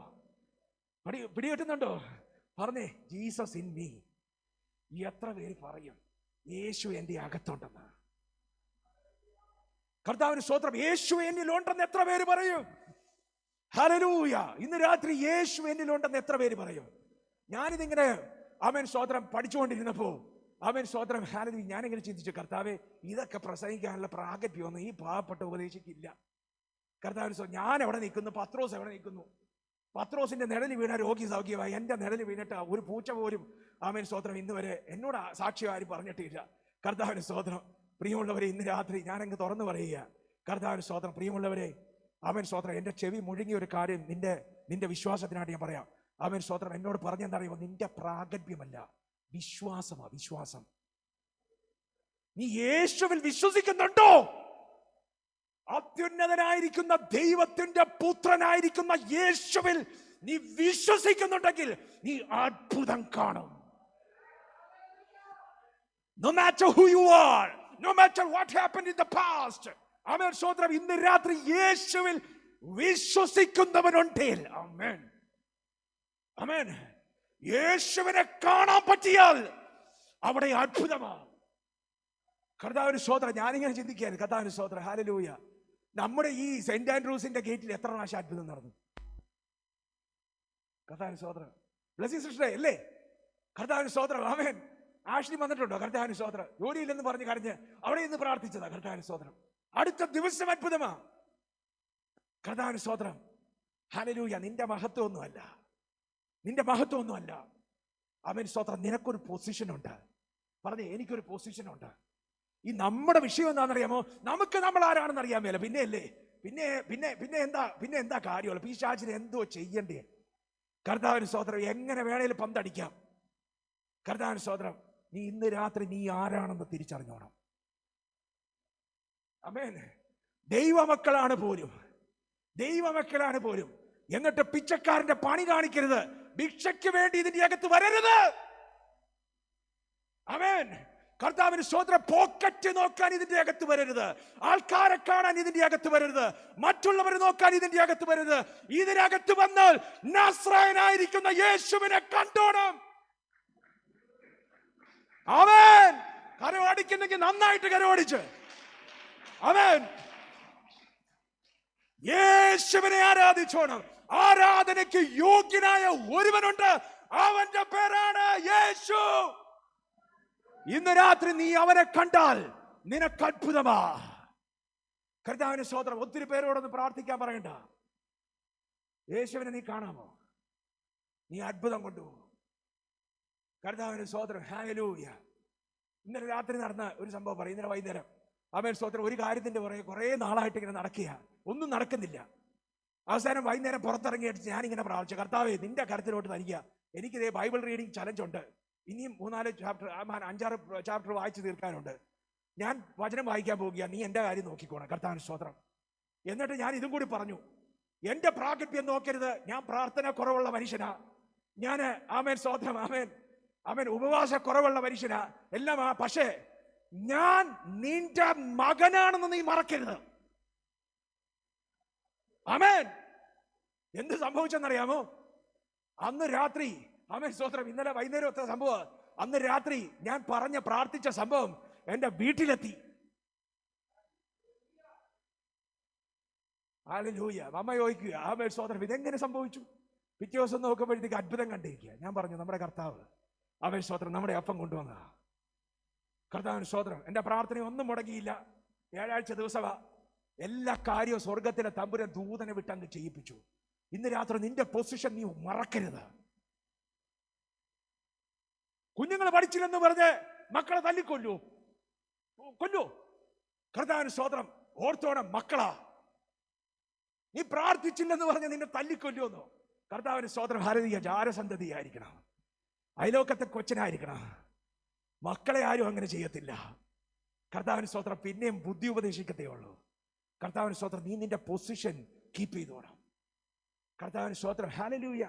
പിടികിട്ടുന്നുണ്ടോ? പറഞ്ഞേ, ജീസസ് ഇൻ മീ. എത്ര പേര് പറയും യേശു എന്റെ അകത്തുണ്ടെന്ന്? കർത്താവിന് സ്തോത്രം. യേശു എന്നിലുണ്ടെന്ന് എത്ര പേര് പറയും? ഹല്ലേലൂയ. ഇന്ന് രാത്രി യേശു എന്നിലുണ്ടെന്ന് എത്ര പേര് പറയും? ഞാനിതിങ്ങനെ ആമേൻ സ്തോത്രം പഠിച്ചുകൊണ്ടിരുന്നപ്പോ ആമേൻ സ്തോത്രം ഹല്ലേലൂയ, ഞാനിങ്ങനെ ചിന്തിച്ചു, കർത്താവേ, ഇതൊക്കെ പ്രസംഗിക്കാനുള്ള പ്രാഗൽഭ്യമൊന്നും ഈ പാവപ്പെട്ട ഉപദേശിക്കില്ല. കർത്താവിന് സ്തോത്രം. ഞാൻ എവിടെ നിൽക്കുന്നു? പത്രോസ് എവിടെ നിൽക്കുന്നു? പത്രോസിന്റെ നിഴല് വീണ രോഗി സൗഖ്യമായി. എന്റെ നിഴല് വീണിട്ട് ഒരു പൂച്ച പോലും ആമേൻ സ്തോത്രം ഇന്ന് വരെ എന്നോട് സാക്ഷ്യം ആരും പറഞ്ഞിട്ടില്ല. കർത്താവിന് സ്തോത്രം. പ്രിയമുള്ളവരെ, ഇന്ന് രാത്രി ഞാനങ്ങ് തുറന്നു പറയുക. കർത്താവിന് സ്തോത്രം. പ്രിയമുള്ളവരെ, ആമേൻ സ്തോത്രം. എന്റെ ചെവി മുഴുങ്ങിയ ഒരു കാര്യം നിന്റെ വിശ്വാസത്തിനായിട്ട് ഞാൻ പറയാം. ആമേൻ സ്തോത്രം. എന്നോട് പറഞ്ഞെന്തറിയുമോ? നിന്റെ പ്രാഗൽഭ്യമല്ല, വിശ്വാസമാ. വിശ്വാസം. നീ യേശുവിൽ വിശ്വസിക്കുന്നുണ്ടോ? അത്യുന്നതനായിരിക്കുന്ന ദൈവത്തിന്റെ പുത്രനായിരിക്കുന്ന യേശുവിൽ നീ വിശ്വസിക്കുന്നുണ്ടെങ്കിൽ നീ അത്ഭുതം കാണും. No matter who you are, no matter what happened in the past. ആമേൻ സ്തോത്രം. ഇന്ന് രാത്രി യേശുവിൽ വിശ്വസിക്കുന്നവനുണ്ടെങ്കിൽ, ആമേൻ, ആമേൻ, യേശുവിനെ കാണാൻ പറ്റിയാൽ അവിടെ അത്ഭുതമാണ്. കർത്താവിന് സ്തോത്രം. ഞാനിങ്ങനെ ചിന്തിക്കുകയാണ്. കർത്താവിന് സ്തോത്രം. ഹല്ലേലൂയ. നമ്മുടെ ഈ സെന്റ് ആൻഡ്രൂസിന്റെ ഗേറ്റിൽ എത്ര പ്രാവശ്യം അത്ഭുതം നടന്നു? കർത്താവിന് സ്തോത്രം. ബ്ലെസ്സിംഗ് സിസ്റ്ററെ അല്ലേ? കർത്താവിന് സ്തോത്രം. ആമേൻ. ആഷ്ലി വന്നിട്ടുണ്ടോ? കർത്താവിന് സ്തോത്രം. ജോലിയില്ലെന്ന് പറഞ്ഞ് കരഞ്ഞ് അവിടെ ഇന്ന് പ്രാർത്ഥിച്ചതാ. കർത്താവിന് സ്തോത്രം. അടുത്ത ദിവസം അത്ഭുതമാ. കർത്താവിന് സ്തോത്രം. ഹല്ലേലൂയ. നിന്റെ മഹത്വമൊന്നുമല്ല, നിന്റെ മഹത്വമൊന്നുമല്ല. ആമേൻ സ്തോത്രം. നിനക്കൊരു പൊസിഷൻ ഉണ്ട്. പറഞ്ഞേ, എനിക്കൊരു പൊസിഷൻ ഉണ്ട്. ഈ നമ്മുടെ വിഷയം എന്താണെന്നറിയാമോ? നമുക്ക് നമ്മൾ ആരാണെന്ന് അറിയാൻ മേല. പിന്നെ അല്ലേ പിന്നെ എന്താ കാര്യമുള്ളൂ? പിശാചിന് എന്തോ ചെയ്യണ്ടേ? കർത്താവിന് സ്തോത്രം. എങ്ങനെ വേണേലും പന്തടിക്കാം. കർത്താവിന് സ്തോത്രം. നീ ഇന്ന് രാത്രി നീ ആരാണെന്ന് തിരിച്ചറിഞ്ഞോണം. ആമേൻ. ദൈവമക്കളാണ് പോലും എന്നിട്ട് പിച്ചക്കാരന്റെ പണി കാണിക്കരുത്. ഭിക്ഷയ്ക്ക് വേണ്ടി ഇതിന്റെ അകത്ത് വരരുത്. ആമേൻ. കർത്താവിന് സ്തോത്രം. പോക്കറ്റ് നോക്കാൻ ഇതിന്റെ അകത്ത് വരരുത്. ആൾക്കാരെ കാണാൻ ഇതിന്റെ അകത്ത് വരരുത്. മറ്റുള്ളവരെ നോക്കാൻ ഇതിന്റെ അകത്ത് വരരുത്. ഇതിനകത്ത് വന്നാൽ നസ്രായനായിരിക്കുന്ന യേശുവിനെ കണ്ടോണം. ആമേൻ. കരമടിക്കുന്നെങ്കിൽ നന്നായിട്ട് കരമടിച്ച്. ആമേൻ. യേശുവിനെ ആരാധിച്ചോണം. ആരാധനയ്ക്ക് യോഗ്യനായ ഒരുവനുണ്ട്. അവന്റെ പേരാണ് യേശു. ഇന്ന് രാത്രി നീ അവനെ കണ്ടാൽ നിനക്ക് അത്ഭുതമാ. കർത്താവിന് സ്തോത്രം. ഒത്തിരി പേരോടൊന്ന് പ്രാർത്ഥിക്കാൻ പറയണ്ട. യേശുവിനെ നീ കാണാമോ? നീ അത്ഭുതം കൊണ്ടുപോകും. കർത്താവിന് സ്തോത്രം. ഹല്ലേലൂയ. ഇന്നലെ രാത്രി നടന്ന ഒരു സംഭവം പറയും. ഇന്നലെ വൈകുന്നേരം ആമേൻ സ്തോത്രം. ഒരു കാര്യത്തിന്റെ പുറകെ കുറേ നാളായിട്ട് ഇങ്ങനെ നടക്കുക, ഒന്നും നടക്കുന്നില്ല. അവസാനം വൈകുന്നേരം പുറത്തിറങ്ങിയിട്ട് ഞാനിങ്ങനെ പ്രാർത്ഥിച്ചു, കർത്താവേ, നിന്റെ കരുത്തിലോട്ട് തരിക. എനിക്കിതേ ബൈബിൾ റീഡിംഗ് ചലഞ്ച് ഉണ്ട്. ഇനിയും 3-4 ചാപ്റ്റർ 5-6 ചാപ്റ്റർ വായിച്ചു തീർക്കാനുണ്ട്. ഞാൻ വചനം വായിക്കാൻ പോകുക, നീ എൻ്റെ കാര്യം നോക്കിക്കോണം. കർത്താവിന് സ്തോത്രം. എന്നിട്ട് ഞാൻ ഇതും കൂടി പറഞ്ഞു, എൻ്റെ പ്രാഗൽഭ്യം നോക്കരുത്. ഞാൻ പ്രാർത്ഥന കുറവുള്ള മനുഷ്യനാ. ഞാൻ ആമേൻ സ്തോത്രം, ആമേൻ ആമേൻ ഉപവാസ കുറവുള്ള മനുഷ്യനാ എല്ലാം. പക്ഷേ ഞാൻ നിന്റെ മകനാണെന്ന് നീ മറക്കരുത്. ആമേൻ. എന്ത് സംഭവിച്ചെന്നറിയാമോ? അന്ന് രാത്രി, ആമേൻ സ്തോത്രം, ഇന്നലെ വൈകുന്നേരം എത്ര സംഭവം. അന്ന് രാത്രി ഞാൻ പ്രാർത്ഥിച്ച സംഭവം എന്റെ വീട്ടിലെത്തി. ഹല്ലേലൂയ. അമ്മ ചോദിക്കുക, ആമേൻ സ്തോത്രം, ഇതെങ്ങനെ സംഭവിച്ചു? പിറ്റേ ദിവസം നോക്കുമ്പോഴത്തേക്ക് അത്ഭുതം കണ്ടിരിക്കുക. ഞാൻ പറഞ്ഞു, നമ്മുടെ കർത്താവ്, ആമേൻ സ്തോത്രം, നമ്മുടെ അപ്പം എല്ലാ കാര്യവും സ്വർഗത്തിലെ തമ്പുരാൻ ദൂതനെ വിട്ടങ്ങ് ചെയ്യിപ്പിച്ചു. ഇന്ന് രാത്രി നിന്റെ പൊസിഷൻ നീ മറക്കരുത്. കുഞ്ഞുങ്ങൾ പഠിച്ചില്ലെന്ന് പറഞ്ഞ് മക്കളെ തല്ലിക്കൊല്ലൂ, കൊല്ലൂ. കർത്താവിന് സ്തോത്രം. ഓർത്തോണം, മക്കളാ. നീ പ്രാർത്ഥിച്ചില്ലെന്ന് പറഞ്ഞ് നിന്നെ തല്ലിക്കൊല്ലുമെന്നോ? കർത്താവിന് സ്തോത്രം. ഭാരതീയ ജാരസന്തതിയായിരിക്കണം, അയലോക്കത്തെ കൊച്ചനായിരിക്കണം. മക്കളെ ആരും അങ്ങനെ ചെയ്യത്തില്ല. കർത്താവിന് സ്തോത്രം. പിന്നെയും ബുദ്ധി ഉപദേശിക്കത്തേ ഉള്ളൂ. കർത്താവിന് സ്തോത്രം. നീ നിന്റെ പൊസിഷൻ കീപ്പ് ചെയ്തോണം. കർത്താവിന് സ്തോത്രം. ഹല്ലേലൂയ.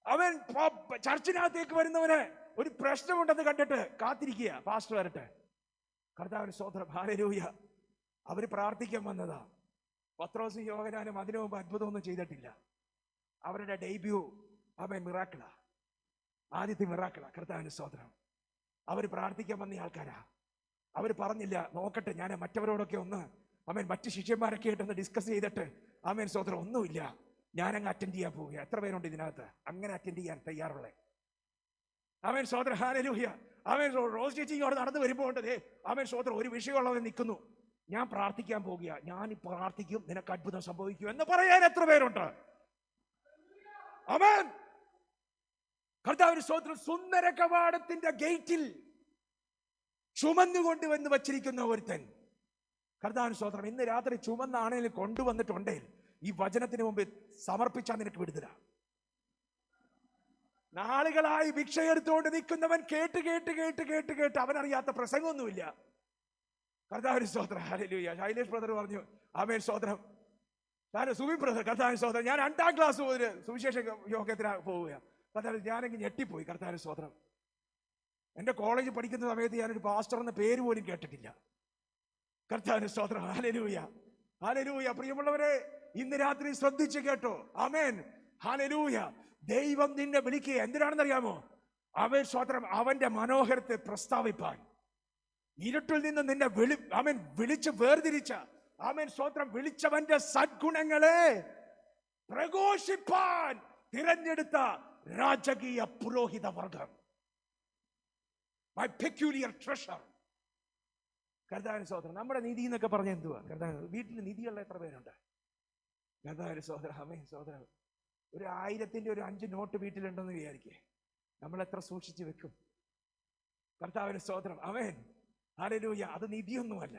അവൻ ചർച്ചിനകത്തേക്ക് വരുന്നവന് ഒരു പ്രശ്നമുണ്ടെന്ന് കണ്ടിട്ട് കാത്തിരിക്കുക, പാസ്റ്റർ വരട്ടെ. കർത്താവിന് സ്തോത്രം. ഹല്ലേലൂയ. അവര് പ്രാർത്ഥിക്കാൻ വന്നതാ. പത്രോസും യോഹന്നാനും അതിനു മുമ്പ് അത്ഭുതമൊന്നും ചെയ്തിട്ടില്ല. അവരുടെ ഡെബ്യൂ അവൻ മിറാക്കിളാ, ആദ്യത്തെ മിറാക്കിളാ. കർത്താവിന് സ്തോത്രം. അവർ പ്രാർത്ഥിക്കാൻ വന്ന ആൾക്കാരാ. അവർ പറഞ്ഞില്ല, നോക്കട്ടെ ഞാൻ മറ്റവരോടൊക്കെ ഒന്ന് മറ്റു ശിഷ്യന്മാരൊക്കെ ആയിട്ടൊന്ന് ഡിസ്കസ് ചെയ്തിട്ട് സ്തോത്രം, ഒന്നുമില്ല, ഞാനങ്ങ് അറ്റൻഡ് ചെയ്യാൻ പോവുക. എത്ര പേരുണ്ട് ഇതിനകത്ത് അങ്ങനെ അറ്റൻഡ് ചെയ്യാൻ തയ്യാറുള്ള? സ്തോത്രം. ഹല്ലേലൂയ. റോസ് ചേച്ചി അവിടെ നടന്നു വരുമ്പോൾ സ്തോത്രം ഒരു വിഷയമുള്ളവൻ നിൽക്കുന്നു. ഞാൻ പ്രാർത്ഥിക്കാൻ പോകുക, ഞാൻ പ്രാർത്ഥിക്കും, നിനക്ക് അത്ഭുതം സംഭവിക്കും എന്ന് പറയാൻ എത്ര പേരുണ്ട്? ആമേൻ. കർത്താവിന് സ്തോത്രം. സുന്ദര കവാടത്തിന്റെ ഗേറ്റിൽ ചുമന്നുകൊണ്ട് വന്ന് വച്ചിരിക്കുന്ന ഒരുത്തൻ. കർത്താവിന് സ്തോത്രം. ഇന്ന് രാത്രി ചുമന്ന ആണേൽ കൊണ്ടുവന്നിട്ടുണ്ടേ ഈ വചനത്തിന് മുമ്പ് സമർപ്പിച്ചാൽ നിനക്ക് വിടുതല. നാളുകളായി ഭിക്ഷയെടുത്തുകൊണ്ട് നിൽക്കുന്നവൻ കേട്ട് കേട്ട് കേട്ട് കേട്ട് കേട്ട് അവനറിയാത്ത പ്രസംഗമൊന്നുമില്ല. കർത്താവിന് സ്തോത്രം. ഹല്ലേലൂയ. ശൈലേഷ് ബ്രദർ പറഞ്ഞു, ആമേൻ സ്തോത്രം. സുബി ബ്രദർ, കർത്താവിന് സ്തോത്രം. ഞാൻ 2ാം ക്ലാസ് മുതൽ സുവിശേഷ യോഗത്തിന് പോവുക. കർത്താവ്, ഞാനെങ്കിൽ ഞെട്ടിപ്പോയി. കർത്താവിന് സ്തോത്രം. എൻ്റെ കോളേജിൽ പഠിക്കുന്ന സമയത്ത് ഞാനൊരു പാസ്റ്റർ എന്ന പേര് പോലും കേട്ടിട്ടില്ല. കർത്താവിന് സ്തോത്രം. ഹല്ലേലൂയ. ഹല്ലേലൂയ. പ്രിയമുള്ളവരെ, ഇന്ന് രാത്രി ശ്രദ്ധിച്ച് കേട്ടോ. ആമേൻ. ഹല്ലേലൂയ. ദൈവം നിന്നെ വിളിക്കുക എന്തിനാണെന്നറിയാമോ? സ്തോത്രം, അവന്റെ മനോഹരത്തെ പ്രസ്താവിപ്പാൻ. ഇരുട്ടിൽ നിന്ന് നിന്നെ വിളിച്ച് വേർതിരിച്ച സ്തോത്രം, വിളിച്ചവന്റെ സദ്ഗുണങ്ങളെ പ്രഘോഷിപ്പാൻ തിരഞ്ഞെടുത്ത രാജകീയ പുരോഹിത വർഗം. My peculiar treasure. കർത്താവിന് സ്തോത്രം. നമ്മുടെ നിധി എന്നൊക്കെ പറഞ്ഞ എന്തുവാ? കർത്താവ് വീട്ടിൽ നിധിയുള്ള എത്ര പേരുണ്ട്? കർത്താവിന് സ്തോത്രം. ആമേൻ സ്തോത്രം. ഒരു 1000ന്റെ ഒരു 5 നോട്ട് വീട്ടിലുണ്ടെന്ന് വിചാരിക്കേ, നമ്മൾ എത്ര സൂക്ഷിച്ചു വെക്കും? കർത്താവിന് സ്തോത്രം. ആമേൻ. ഹല്ലേലൂയ. അത് നിധിയൊന്നുമല്ല.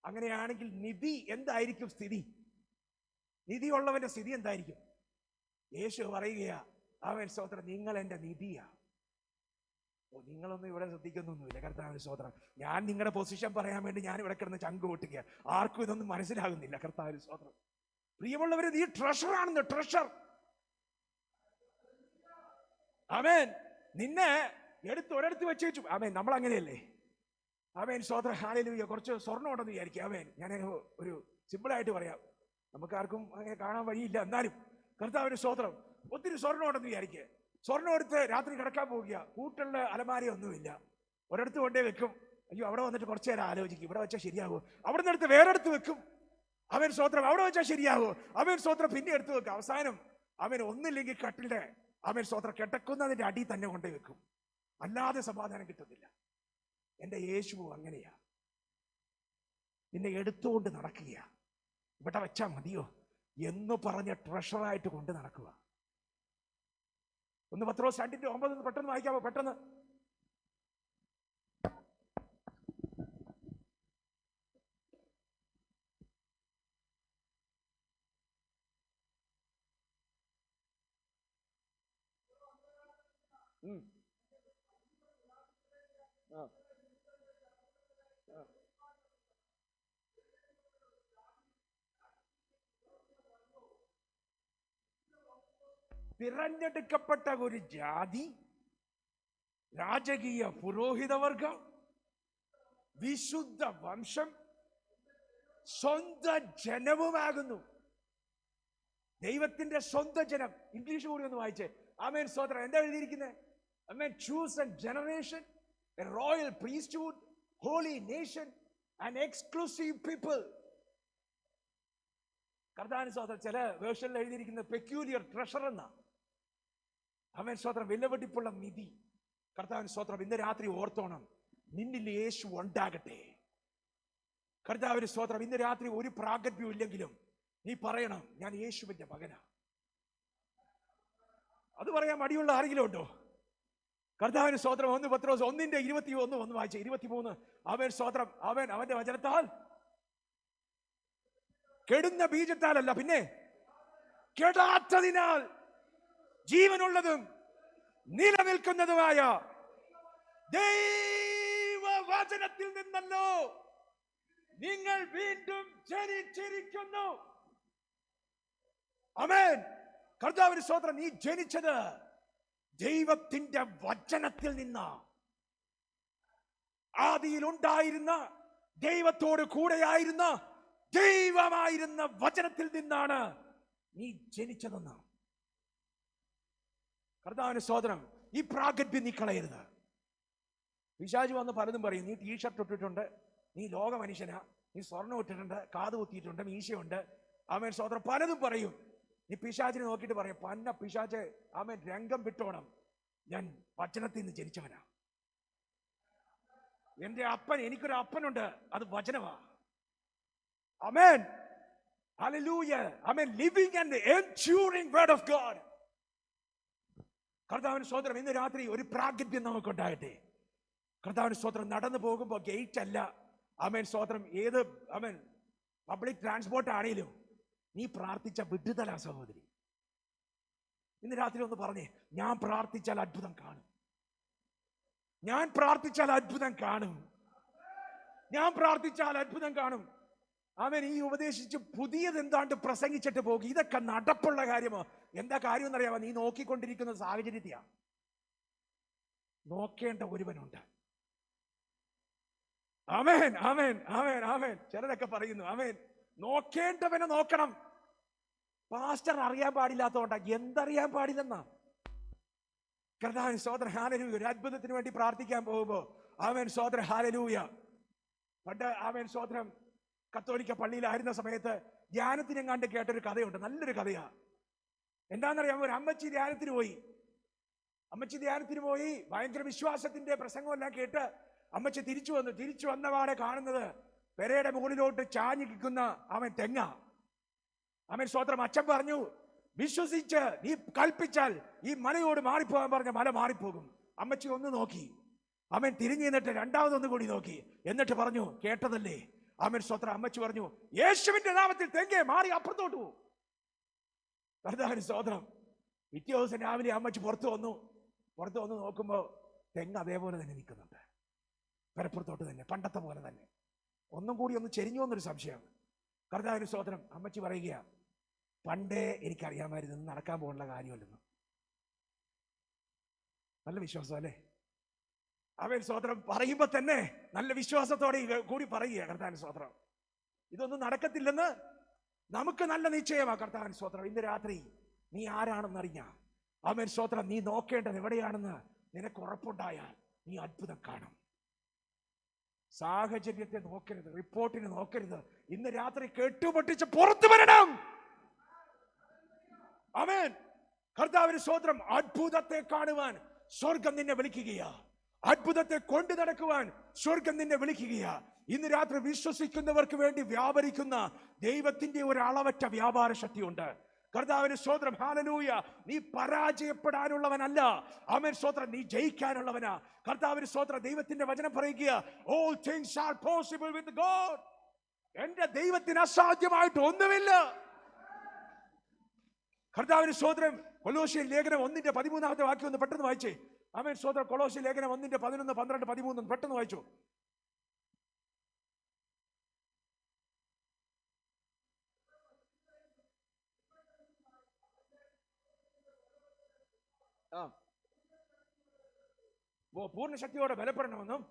അങ്ങനെയാണെങ്കിൽ നിധി എന്തായിരിക്കും സ്ഥിതി? നിധിയുള്ളവന്റെ സ്ഥിതി എന്തായിരിക്കും? യേശു പറയുകയാ, സ്തോത്രം, നിങ്ങൾ എൻ്റെ നിധിയാ. നിങ്ങളൊന്നും ഇവിടെ ശ്രദ്ധിക്കുന്നൊന്നുമില്ല. കർത്താവിന് സ്തോത്രം. ഞാൻ നിങ്ങളുടെ പൊസിഷൻ പറയാൻ വേണ്ടി ഞാൻ ഇവിടെ കിടന്ന് ചങ്ക് പൊട്ടിക്കുക. ആർക്കും ഇതൊന്നും മനസ്സിലാകുന്നില്ല. കർത്താവിന് സ്തോത്രം. പ്രിയമുള്ളവര്, നീ ട്രഷർ ആണെന്ന്. ട്രഷർ. ആമേൻ. നിന്നെ എടുത്ത് ഒരിടത്ത് വെച്ച് വെച്ചു. ആമേൻ. നമ്മൾ അങ്ങനെയല്ലേ? ആമേൻ സ്തോത്രം. ഹല്ലേലൂയ. കുറച്ച് സ്വർണ്ണം ഉണ്ടെന്ന് വിചാരിക്കുക. ആമേൻ. ഞാൻ ഒരു സിമ്പിളായിട്ട് പറയാം, നമുക്കാർക്കും അങ്ങനെ കാണാൻ വഴിയില്ല. എന്നാലും കർത്താവിന് സ്തോത്രം, ഒത്തിരി സ്വർണ്ണം ഉണ്ടെന്ന് വിചാരിക്കുക. സ്വർണ്ണം എടുത്ത് രാത്രി കിടക്കാൻ പോവുക. കൂട്ടുള്ള അലമാരി ഒന്നുമില്ല. ഒരിടത്ത് കൊണ്ടേ വെക്കും. അയ്യോ, അവിടെ വന്നിട്ട് കുറച്ചു നേരം ആലോചിക്കും, ഇവിടെ വെച്ചാൽ ശരിയാകുമോ? അവിടെ നിന്ന് എടുത്ത് വേറെ അടുത്ത് വെക്കും. സ്തോത്രം, അവിടെ വെച്ചാൽ ശരിയാകുമോ? സ്തോത്രം, പിന്നെ എടുത്ത് വെക്കും. അവസാനം ഒന്നില്ലെങ്കിൽ കട്ടിലെ സ്തോത്രം കിടക്കുന്നതിന്റെ അടി തന്നെ കൊണ്ടേ വെക്കും. അല്ലാതെ സമാധാനം കിട്ടുന്നില്ല. എൻ്റെ യേശു അങ്ങനെയാ. നിന്നെ എടുത്തുകൊണ്ട് നടക്കുക. ഇവിടെ വെച്ചാ മതിയോ എന്ന് പറഞ്ഞ ട്രഷറായിട്ട് കൊണ്ട് നടക്കുക. ഒന്ന് പത്രോസ് 2:9 പെട്ടെന്ന് വായിക്കാമോ? പെട്ടെന്ന്. തിരഞ്ഞെടുക്കപ്പെട്ട ഒരു ജാതി, രാജകീയ പുരോഹിതവർഗം, വിശുദ്ധ വംശം, സ്വന്തം ജനവുമാകുന്നു. ദൈവത്തിന്റെ സ്വന്തം ജനം. ഇംഗ്ലീഷ് കൂടി ഒന്ന് വായിച്ചേ. ആമേൻ സ്തോത്രം. എന്താ എഴുതിയിരിക്കുന്നത്? ആമേൻ. chosen generation, a royal priesthood, holy nation, an exclusive people. കർത്താവിന് സ്തോത്രം. ചില വേർഷനിൽ എഴുതിയിരിക്കുന്നത് പെക്യൂലിയർ ട്രഷർ എന്നാ. ആമേൻ സ്തോത്രം. വിലപിടിപ്പുള്ള നിധി. കർത്താവിന് സ്തോത്രം. ഇന്ന് രാത്രി ഓർത്തോണം, നിന്നിൽ യേശു ഉണ്ടാകട്ടെ. കർത്താവിന് സ്തോത്രം. ഇന്ന് രാത്രി ഒരു പ്രാഗൽഭ്യം ഇല്ലെങ്കിലും നീ പറയണം, ഞാൻ യേശുവിന്റെ മകനാ. അത് പറയാൻ മടിയുള്ള ആരെങ്കിലും ഉണ്ടോ? കർത്താവിന് സ്തോത്രം. 1 പത്രോസ് 1:21 ഒന്ന് വായിച്ച 23. അവൻ സ്തോത്രം, അവന്റെ വചനത്താൽ കെടുന്ന ബീജത്താലല്ല, പിന്നെ കെടാത്തതിനാൽ ജീവനുള്ളതും നിലനിൽക്കുന്നതുമായ ദൈവവചനത്തിൽ നിന്നല്ലോ നിങ്ങൾ വീണ്ടും ജനിച്ചിരിക്കുന്നു. ആമേൻ. കർത്താവിന് സ്തോത്രം. നീ ജനിച്ചത് ദൈവത്തിന്റെ വചനത്തിൽ നിന്നാ. ആദിയിൽ ഉണ്ടായിരുന്ന, ദൈവത്തോട് കൂടെയായിരുന്ന, ദൈവമായിരുന്ന വചനത്തിൽ നിന്നാണ് നീ ജനിച്ചതെന്ന്. കർത്താവിന് സ്തോത്രം. ഈ പ്രാഗൽഭ്യം നീ കളയരുത്. പിശാച് വന്ന് പലതും പറയും. നീ ടീഷർട്ട് ഇട്ടിട്ടുണ്ട്, നീ ലോക മനുഷ്യനാ, നീ സ്വർണ്ണം ഇട്ടിട്ടുണ്ട്, കാത് കുത്തിയിട്ടുണ്ട്, മീശയുണ്ട്, ആമേൻ സ്തോത്രം, പലതും പറയും. നീ പിശാചിനെ നോക്കിയിട്ട് പറയും, പന്ന പിശാച്, ആമേൻ, രംഗം വിട്ടോണം, ഞാൻ വചനത്തിൽ നിന്ന് ജനിച്ചവനാ. എന്റെ അപ്പൻ, എനിക്കൊരു അപ്പനുണ്ട്, അത് വചനമാ. Amen, hallelujah, amen. Living and enduring word of God. കർത്താവിന് സ്തോത്രം. ഇന്ന് രാത്രി ഒരു പ്രാഗൽഭ്യം നമുക്കുണ്ടാകട്ടെ. കർത്താവിന് സ്തോത്രം. നടന്നു പോകുമ്പോൾ ഗേറ്റ് അല്ല, ആമേൻ സ്തോത്രം, ഏത് ആമേൻ പബ്ലിക് ട്രാൻസ്പോർട്ട് ആണെങ്കിലും നീ പ്രാർത്ഥിച്ച വിടുതല സഹോദരി. ഇന്ന് രാത്രി ഒന്ന് പറഞ്ഞേ, ഞാൻ പ്രാർത്ഥിച്ചാൽ അത്ഭുതം കാണും. ഞാൻ പ്രാർത്ഥിച്ചാൽ അത്ഭുതം കാണും. ഞാൻ പ്രാർത്ഥിച്ചാൽ അത്ഭുതം കാണും. അവൻ ഈ ഉപദേശിച്ച് പുതിയത് എന്താണ്ട് പ്രസംഗിച്ചിട്ട് പോകും. ഇതൊക്കെ നടപ്പുള്ള കാര്യമോ? എന്താ കാര്യം എന്നറിയാമോ? നീ നോക്കിക്കൊണ്ടിരിക്കുന്ന സാഹചര്യത്തെയാ. നോക്കേണ്ട ഒരുവനുണ്ട്. ആമേൻ, ആമേൻ, ആമേൻ, ആമേൻ. ചിലരൊക്കെ പറയുന്നു, ആമേൻ, നോക്കേണ്ടവനെ നോക്കണം. പാസ്റ്റർ അറിയാൻ പാടില്ലാത്തതുകൊണ്ടാ. എന്തറിയാൻ പാടില്ലെന്നാ? കർത്താവിൻ സ്തോത്രം, ഹല്ലേലൂയ. ഒരു അത്ഭുതത്തിന് വേണ്ടി പ്രാർത്ഥിക്കാൻ പോകുമ്പോ ആമേൻ സ്തോത്രം, ഹല്ലേലൂയ. പണ്ട് ആമേൻ സ്തോത്രം കത്തോലിക്ക പള്ളിയിലായിരുന്ന സമയത്ത് ധ്യാനത്തിനെങ്ങാണ്ട് കേട്ടൊരു കഥയുണ്ട്. നല്ലൊരു കഥയാ. എന്താണെന്നറിയാമോ? ഒരു അമ്മച്ചി ധ്യാനത്തിന് പോയി. അമ്മച്ചി ധ്യാനത്തിന് പോയി, ഭയങ്കര വിശ്വാസത്തിന്റെ പ്രസംഗമെല്ലാം കേട്ട് അമ്മച്ചി തിരിച്ചു വന്നു. തിരിച്ചു വന്നവാടെ കാണുന്നത് പെരയുടെ മുകളിലോട്ട് ചാഞ്ഞു കിക്കുന്ന അവൻ തെങ്ങ. അവൻ സ്തോത്രം. അച്ഛൻ പറഞ്ഞു, വിശ്വസിച്ച് നീ കൽപ്പിച്ചാൽ ഈ മലയോട് മാറിപ്പോകാൻ പറഞ്ഞ മല മാറിപ്പോകും. അമ്മച്ചി ഒന്ന് നോക്കി, അവൻ തിരിഞ്ഞു നിന്നിട്ട് രണ്ടാമതൊന്നു കൂടി നോക്കി, എന്നിട്ട് പറഞ്ഞു, കേട്ടതല്ലേ? അവൻ സ്തോത്രം. അമ്മച്ചി പറഞ്ഞു, യേശുവിന്റെ നാമത്തിൽ തെങ്ങേ മാറി അപ്പുറത്തോട്ട് പോകും. കർത്താവിന് സ്തോത്രം. പിറ്റേ ദിവസം രാവിലെ അമ്മച്ചി പുറത്തു വന്ന് നോക്കുമ്പോ തെങ്ങ് അതേപോലെ തന്നെ നിൽക്കുന്നുണ്ട്. പരപ്പുറത്തോട്ട് തന്നെ, പണ്ടത്തെ പോലെ തന്നെ. ഒന്നും കൂടി ഒന്ന് ചെരിഞ്ഞു എന്നൊരു സംശയം. കർത്താവിന് സ്തോത്രം. അമ്മച്ചി പറയുക, പണ്ടേ എനിക്കറിയാമായിരുന്നു നടക്കാൻ പോകുന്ന കാര്യമല്ലെന്ന്. നല്ല വിശ്വാസം അല്ലേ? അവൻ സ്തോത്രം പറയുമ്പോ തന്നെ നല്ല വിശ്വാസത്തോടെ കൂടി പറയുക. കർത്താവിന് സ്തോത്രം. ഇതൊന്നും നടക്കത്തില്ലെന്ന് നമുക്ക് നല്ല നിശ്ചയമാ. കർത്താവിന് സ്തോത്രം. ഇന്ന് രാത്രി നീ ആരാണെന്നറിഞ്ഞ അവൻ സ്തോത്രം, നീ നോക്കേണ്ടത് എവിടെയാണെന്ന് നിനക്ക് ഉറപ്പുണ്ടായാൽ നീ അത്ഭുതം കാണും. സാഹചര്യത്തെ നോക്കരുത്, റിപ്പോർട്ടിന് നോക്കരുത്. ഇന്ന് രാത്രി കെട്ടുപൊട്ടിച്ച് പുറത്തു വരണം. ആമേൻ. കർത്താവിന് സ്തോത്രം. അത്ഭുതത്തെ കാണുവാൻ സ്വർഗം നിന്നെ വിളിക്കുകയാ. അത്ഭുതത്തെ കൊണ്ടു നടക്കുവാൻ സ്വർഗം നിന്നെ വിളിക്കുകയാ. ഇന്ന് രാത്രി വിശ്വസിക്കുന്നവർക്ക് വേണ്ടി വ്യാപരിക്കുന്ന ദൈവത്തിന്റെ ഒരു അളവറ്റ വ്യാപാര ശക്തിയുണ്ട്. കർത്താവിന് സ്തോത്രം. ഹല്ലേലൂയ. നീ പരാജയപ്പെടാനുള്ളവനല്ല. ആമേൻ സ്തോത്രം. നീ ജയിക്കാനുള്ളവനാ. കർത്താവിന് സ്തോത്രം. ദൈവത്തിന്റെ വചനം പറയുക, all things are possible with God. എന്റെ ദൈവത്തിന് അസാധ്യമായിട്ട് ഒന്നുമില്ല. കർത്താവിന് സ്തോത്രം. കൊലോസ്യർ ലേഖനം 1:13 വാക്യം ഒന്ന് പെട്ടെന്ന് വായിച്ചേ. ആമേൻ സ്തോത്രം. കൊലോസ്യർ ലേഖനം 1:11, 12, 13 പെട്ടെന്ന് വായിച്ചു. പൂർണ്ണ ശക്തിയോടെ ബലപ്പെടണമെന്നും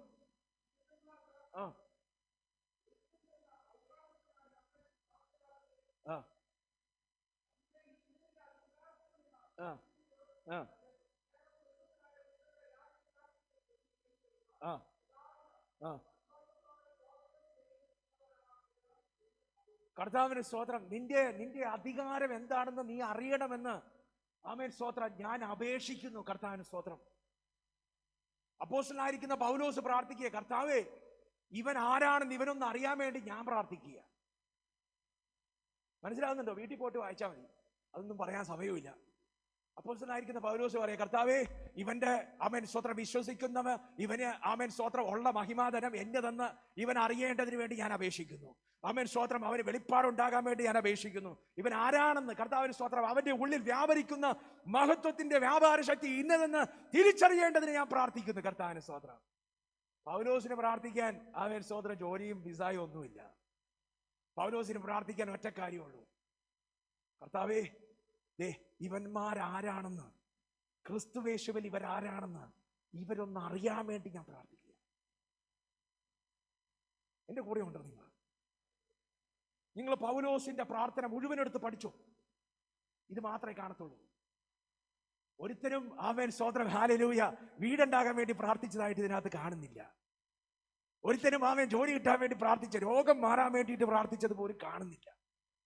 കർത്താവിന് സ്തോത്രം. നിന്റെ അധികാരം എന്താണെന്ന് നീ അറിയണമെന്ന് ആമേൻ സ്തോത്രം ഞാൻ അപേക്ഷിക്കുന്നു. കർത്താവിന് സ്തോത്രം. അപ്പോസ്തലനായിരിക്കുന്ന പൗലോസ് പ്രാർത്ഥിക്കുക, കർത്താവേ, ഇവൻ ആരാണെന്ന് ഇവനൊന്ന് അറിയാൻ വേണ്ടി ഞാൻ പ്രാർത്ഥിക്കുക. മനസ്സിലാകുന്നുണ്ടോ? വീട്ടിൽ പോയിട്ട് വായിച്ചാൽ മതി, അതൊന്നും പറയാൻ സമയമില്ല. അപ്പോസ്തലനായിരിക്കുന്ന പൗലോസ് പറയാം, കർത്താവേ, ഇവന്റെ ആമേൻ സ്തോത്രം വിശ്വസിക്കുന്നവ ഇവന് ആമേൻ സ്തോത്രം ഉള്ള മഹിമാധനം എന്നെ തന്ന് ഇവൻ അറിയേണ്ടതിന് വേണ്ടി ഞാൻ അപേക്ഷിക്കുന്നു. ആമേൻ സ്തോത്രം അവന് വെളിപ്പാടുണ്ടാകാൻ വേണ്ടി ഞാൻ അപേക്ഷിക്കുന്നു. ഇവൻ ആരാണെന്ന് കർത്താവിന് സ്തോത്രം അവന്റെ ഉള്ളിൽ വ്യാപരിക്കുന്ന മഹത്വത്തിന്റെ വ്യാപാര ശക്തി ഇന്നതെന്ന് തിരിച്ചറിയേണ്ടതിന് ഞാൻ പ്രാർത്ഥിക്കുന്നു. കർത്താവിന് സ്തോത്രം. പൗലോസിന് പ്രാർത്ഥിക്കാൻ ആമേൻ സ്തോത്രം ജോലിയും വിസായും ഒന്നുമില്ല. പൗലോസിന് പ്രാർത്ഥിക്കാൻ ഒറ്റ കാര്യമുള്ളൂ, കർത്താവേ, ഇവന്മാരാരാണെന്ന്, ക്രിസ്തുവേശുവിൽ ഇവരാരാണെന്ന് ഇവരൊന്ന് അറിയാൻ വേണ്ടി ഞാൻ പ്രാർത്ഥിക്കുക. എന്റെ കൂടെ ഉണ്ടോ നിങ്ങൾ പൗലോസിന്റെ പ്രാർത്ഥന മുഴുവനെടുത്ത് പഠിച്ചു. ഇത് മാത്രമേ കാണത്തുള്ളൂ. ഒരുത്തരും ആമേൻ സ്തോത്രം ഹല്ലേലൂയ വീടുണ്ടാകാൻ വേണ്ടി പ്രാർത്ഥിച്ചതായിട്ട് ഇതിനകത്ത് കാണുന്നില്ല. ഒരുത്തരും ആമേൻ ജോലി കിട്ടാൻ വേണ്ടി പ്രാർത്ഥിച്ച, രോഗം മാറാൻ വേണ്ടിയിട്ട് പ്രാർത്ഥിച്ചത് പോലും കാണുന്നില്ല.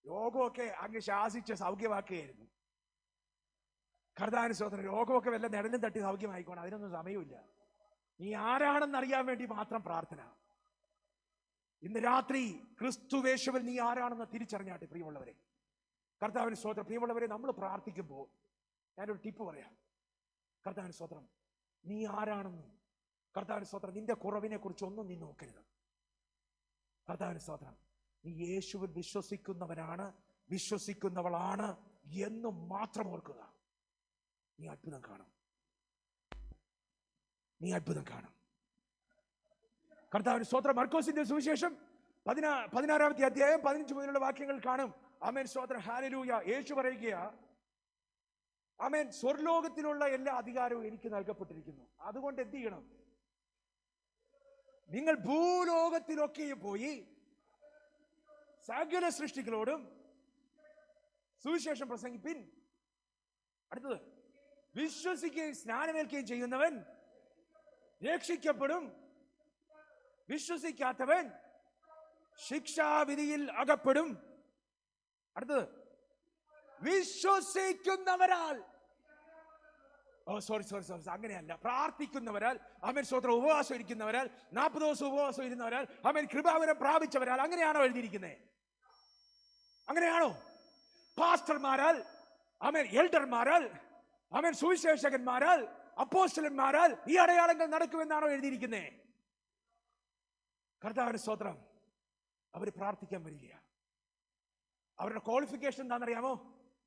രോഗമൊക്കെ അങ്ങ് ശാസിച്ച് സൗഖ്യമാക്കുകയായിരുന്നു. കർത്താവിന് സ്തോത്രം. രോഗമൊക്കെ വല്ല നിഴലും തട്ടി സൗഖ്യമായിക്കോണം, അതിനൊന്നും സമയമില്ല. നീ ആരാണെന്ന് അറിയാൻ വേണ്ടി മാത്രം പ്രാർത്ഥന. ഇന്ന് രാത്രി ക്രിസ്തുവേശുവിൽ നീ ആരാണെന്ന് തിരിച്ചറിഞ്ഞാട്ടെ പ്രിയമുള്ളവരെ. കർത്താവിന് സ്തോത്രം. പ്രിയമുള്ളവരെ, നമ്മൾ പ്രാർത്ഥിക്കുമ്പോൾ ഞാനൊരു ടിപ്പ് പറയാം. കർത്താവിന് സ്തോത്രം, നീ ആരാണെന്ന്, കർത്താവിന് സ്തോത്രം, നിന്റെ കുറവിനെ കുറിച്ച് ഒന്നും നീ നോക്കരുത്. കർത്താവിന് സ്തോത്രം, നീ യേശുവിൽ വിശ്വസിക്കുന്നവനാണ്, വിശ്വസിക്കുന്നവളാണ് എന്ന് മാത്രം ഓർക്കുക. നീ അത്ഭുതം കാണും, നീ അത്ഭുതം കാണും. കർത്താവിന് സ്തോത്രം. മർക്കോസിന്റെ സുവിശേഷം 16-ാമത്തെ അധ്യായം 15 മുതലുള്ള വാക്യങ്ങൾ കാണും. ആമേൻ സ്തോത്രം ഹല്ലേലൂയ. യേശു പറയുക, ആമേൻ, സ്വർലോകത്തിലുള്ള എല്ലാ അധികാരവും എനിക്ക് നൽകപ്പെട്ടിരിക്കുന്നു. അതുകൊണ്ട് എന്ത് ചെയ്യണം? നിങ്ങൾ ഭൂലോകത്തിലൊക്കെ പോയി സകല സൃഷ്ടികളോടും സുവിശേഷം പ്രസംഗിപ്പിൻ. അടുത്തത്, വിശ്വസിക്കുകയും സ്നാനമേൽക്കുകയും ചെയ്യുന്നവൻ രക്ഷിക്കപ്പെടും, വിശ്വസിക്കാത്തവൻ ശിക്ഷാവിധിയിൽ അകപ്പെടും. അടുത്തത്, വിശ്വസിക്കുന്നവരാൽ, സോറി, അങ്ങനെയല്ല, പ്രാർത്ഥിക്കുന്നവരാൽ, ആമേൻ സ്തോത്രം, ഉപവാസം ഇരിക്കുന്നവരാൽ, 40 ദിവസം ഉപവാസം ഇരുന്നവരാൽ, ആമേൻ കൃപാവരം പ്രാപിച്ചവരാൽ, അങ്ങനെയാണോ എഴുതിയിരിക്കുന്നത്? അങ്ങനെയാണോ? പാസ്റ്റർമാരാൽ, ആമേൻ എൽഡർമാരാൽ, ആമേൻ സുവിശേഷകന്മാരാൽ, അപ്പോസ്തലന്മാരാൽ ഈ അടയാളങ്ങൾ നടക്കുമെന്നാണോ എഴുതിയിരിക്കുന്നത്? കർത്താവിന്റെ സ്തോത്രം. അവർ പ്രാർത്ഥിക്കാൻ വരിക. അവരുടെ ക്വാളിഫിക്കേഷൻ എന്താണെന്നറിയാമോ?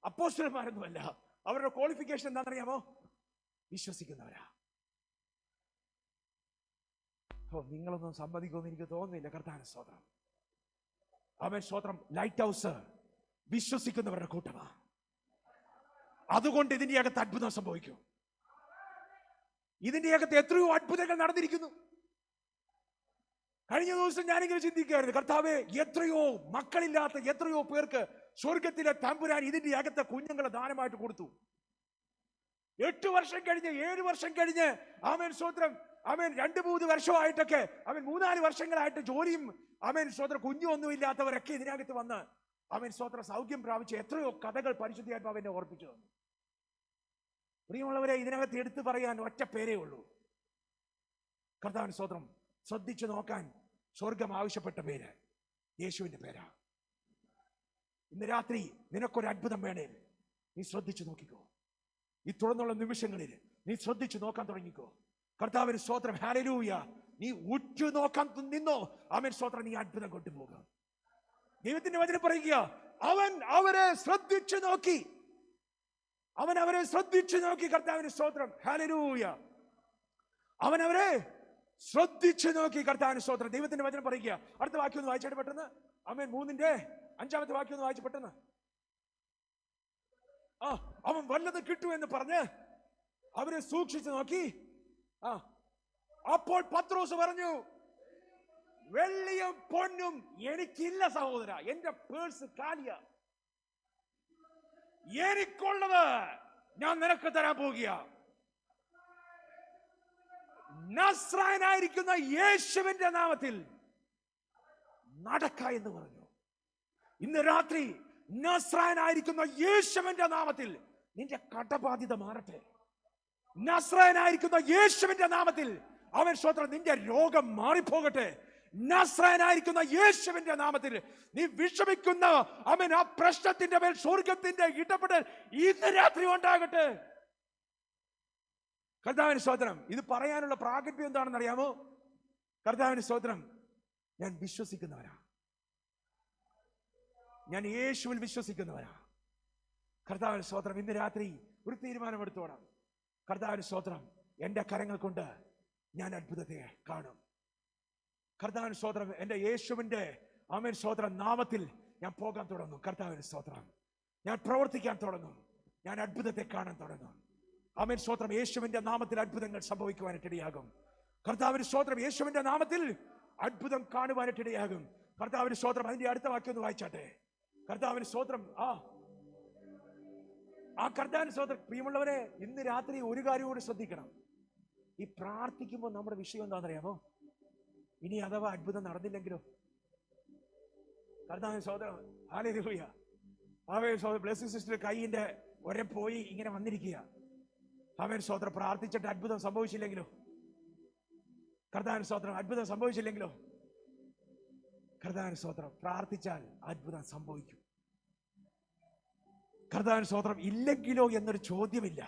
അപ്പോസ്തലന്മാരൊന്നുമല്ല. അവരുടെ ക്വാളിഫിക്കേഷൻ എന്താണെന്നറിയാമോ? വിശ്വസിക്കുന്നവരാ. നിങ്ങളൊന്നും സമ്മതിക്കുമെന്ന് എനിക്ക് തോന്നുന്നില്ല. കർത്താവിന്റെ സ്തോത്രം. ആമേൻ സ്തോത്രം. ലൈറ്റ് ഹൗസ് വിശ്വസിക്കുന്നവരുടെ കൂട്ടമാ. അതുകൊണ്ട് ഇതിന്റെ അകത്ത് അത്ഭുതം സംഭവിക്കും. ഇതിന്റെ അകത്ത് എത്രയോ അത്ഭുതങ്ങൾ നടന്നിരിക്കുന്നു. കഴിഞ്ഞ ദിവസം ഞാനിങ്ങനെ ചിന്തിക്കുകയായിരുന്നു, കർത്താവേ, എത്രയോ മക്കളില്ലാത്ത എത്രയോ പേർക്ക് സ്വർഗത്തിലെ തമ്പുരാൻ ഇതിന്റെ അകത്തെ കുഞ്ഞുങ്ങളെ ദാനമായിട്ട് കൊടുത്തു. 8 വർഷം കഴിഞ്ഞ് 7 വർഷം കഴിഞ്ഞ് ആമേൻ സ്തോത്രം, ആമേൻ 2-3 വർഷമായിട്ടൊക്കെ, ആമേൻ 3-4 വർഷങ്ങളായിട്ട് ജോലിയും ആമേൻ സ്തോത്രം കുഞ്ഞൊന്നും ഇല്ലാത്തവരൊക്കെ ഇതിനകത്ത് വന്ന് ആമേൻ സ്തോത്രം സൗഖ്യം പ്രാപിച്ച എത്രയോ കഥകൾ പരിശുദ്ധാത്മാവ് എന്നെ ഓർപ്പിച്ചു തന്നു. പ്രിയമുള്ളവരെ, ഇതിനകത്ത് എടുത്തു പറയാൻ ഒറ്റ പേരേ ഉള്ളൂ. കർത്താവിന്റെ സ്തോത്രം. ശ്രദ്ധിച്ചു നോക്കാൻ സ്വർഗം ആവശ്യപ്പെട്ട പേര് യേശുവിന്റെ പേരാ. ഇന്ന് രാത്രി നിനക്കൊരു അത്ഭുതം വേണേ, നീ ശ്രദ്ധിച്ചു നോക്കിക്കോ. ഈ തുടർന്നുള്ള നിമിഷങ്ങളിൽ നീ ശ്രദ്ധിച്ചു നോക്കാൻ തുടങ്ങിക്കോ. കർത്താവിന് സ്തോത്രം ഹല്ലേലൂയ. നീ ഉറ്റു നോക്കാൻ നിന്നോ, ആമേൻ സ്തോത്രം, നീ അത്ഭുതം കൊണ്ടുപോകുക. ദൈവത്തിന്റെ വചനം പറയുക, അവൻ അവരെ ശ്രദ്ധിച്ചു നോക്കി. അവൻ അവരെ ശ്രദ്ധിച്ചു നോക്കി. കർത്താവിന് സ്തോത്രം ഹല്ലേലൂയ. അവൻ അവരെ ശ്രദ്ധിച്ചു നോക്കി. കർത്താവിന് സ്തോത്രം. ദൈവത്തിന്റെ വചനം പറയുക. അടുത്ത വാക്യം ഒന്ന് വായിച്ചിട്ട് പെട്ടെന്ന്. ആമേൻ 3-ാമത്തെ വാക്യം ഒന്ന് വായിച്ചു പെട്ടെന്ന്. അവൻ വല്ലത് കിട്ടുമെന്ന് പറഞ്ഞ് അവരെ സൂക്ഷിച്ചു നോക്കി. അപ്പോൾ പത്രോസ് പറഞ്ഞു, വെള്ളിയും പൊന്നും എനിക്കില്ല സഹോദര, എന്റെ പേഴ്സ് കാലിയ. എനിക്കുള്ളത് ഞാൻ നിനക്ക് തരാൻ പോകുക. നസ്രായനായിരിക്കുന്ന യേശുവിന്റെ നാമത്തിൽ നടക്ക എന്ന് പറഞ്ഞു. ഇന്ന് രാത്രി നസ്രായനായിരിക്കുന്ന യേശുവിന്റെ നാമത്തിൽ നിന്റെ കടബാധ്യത മാറട്ടെ. നസ്രായനായിരിക്കുന്ന യേശുവിന്റെ നാമത്തിൽ അവൻ സ്തോത്രം നിന്റെ രോഗം മാറിപ്പോകട്ടെ. നസ്രായനായിരിക്കുന്ന യേശുവിന്റെ നാമത്തിൽ നീ വിഷമിക്കുന്ന ആമേൻ ആ പ്രശ്നത്തിന്റെ മേൽ സ്വർഗത്തിന്റെ ഇടപെടൽ ഇന്ന് രാത്രി ഉണ്ടാകട്ടെ. കർത്താവിന് സ്തോത്രം. ഇത് പറയാനുള്ള പ്രാഗൽഭ്യം എന്താണെന്ന് അറിയാമോ? കർത്താവിന് സ്തോത്രം. ഞാൻ വിശ്വസിക്കുന്നവരാ, ഞാൻ യേശുവിൽ വിശ്വസിക്കുന്നവരാ. കർത്താവിന് സ്തോത്രം. ഇന്ന് രാത്രി ഒരു തീരുമാനമെടുത്തോണം. കർത്താവിന് സ്തോത്രം. എൻ്റെ കരങ്ങൾ കൊണ്ട് ഞാൻ അത്ഭുതത്തെ കാണും. കർത്താവിന് സ്തോത്രം. എൻ്റെ യേശുവിൻ്റെ ആമേൻ സ്തോത്രം നാമത്തിൽ ഞാൻ പോകാൻ തുടങ്ങും. കർത്താവിന് സ്തോത്രം. ഞാൻ പ്രവർത്തിക്കാൻ തുടങ്ങും. ഞാൻ അത്ഭുതത്തെ കാണാൻ തുടങ്ങും. ആമേൻ സ്തോത്രം. യേശുവിൻ്റെ നാമത്തിൽ അത്ഭുതങ്ങൾ സംഭവിക്കുവാനിട്ടിടയാകും. കർത്താവിന് സ്തോത്രം. യേശുവിൻ്റെ നാമത്തിൽ അത്ഭുതം കാണുവാനിട്ടിടയാകും. കർത്താവിന് സ്തോത്രം. അതിന്റെ അടുത്ത വാക്യം ഒന്ന് വായിച്ചാട്ടെ. കർത്താവിന് സ്തോത്രം. ആ കർത്താവിന് സ്തോത്രം. പ്രിയമുള്ളവരെ, ഇന്ന് രാത്രി ഒരു കാര്യം കൂടി ശ്രദ്ധിക്കണം. ഈ പ്രാർത്ഥിക്കുമ്പോൾ നമ്മുടെ വിഷയം എന്താണെന്നറിയാമോ? ഇനി അഥവാ അത്ഭുതം നടന്നില്ലെങ്കിലോ? കർത്താവിന് സ്തോത്രം. ഹല്ലേലൂയ. ആമേൻ സ്തോത്രം. ബ്ലെസ്സിംഗ് സിസ്റ്റർ കൈയിന്റെ ഒരേ പോയി ഇങ്ങനെ വന്നിരിക്കുക. ആമേൻ സ്തോത്രം. പ്രാർത്ഥിച്ചിട്ട് അത്ഭുതം സംഭവിച്ചില്ലെങ്കിലോ? കർത്താവിന് സ്തോത്രം. അത്ഭുതം സംഭവിച്ചില്ലെങ്കിലോ? കർത്താവിന് സ്തോത്രം. പ്രാർത്ഥിച്ചാൽ അത്ഭുതം സംഭവിക്കും. കർത്താവിന് സ്തോത്രം. ഇല്ലെങ്കിലോ എന്നൊരു ചോദ്യമില്ല.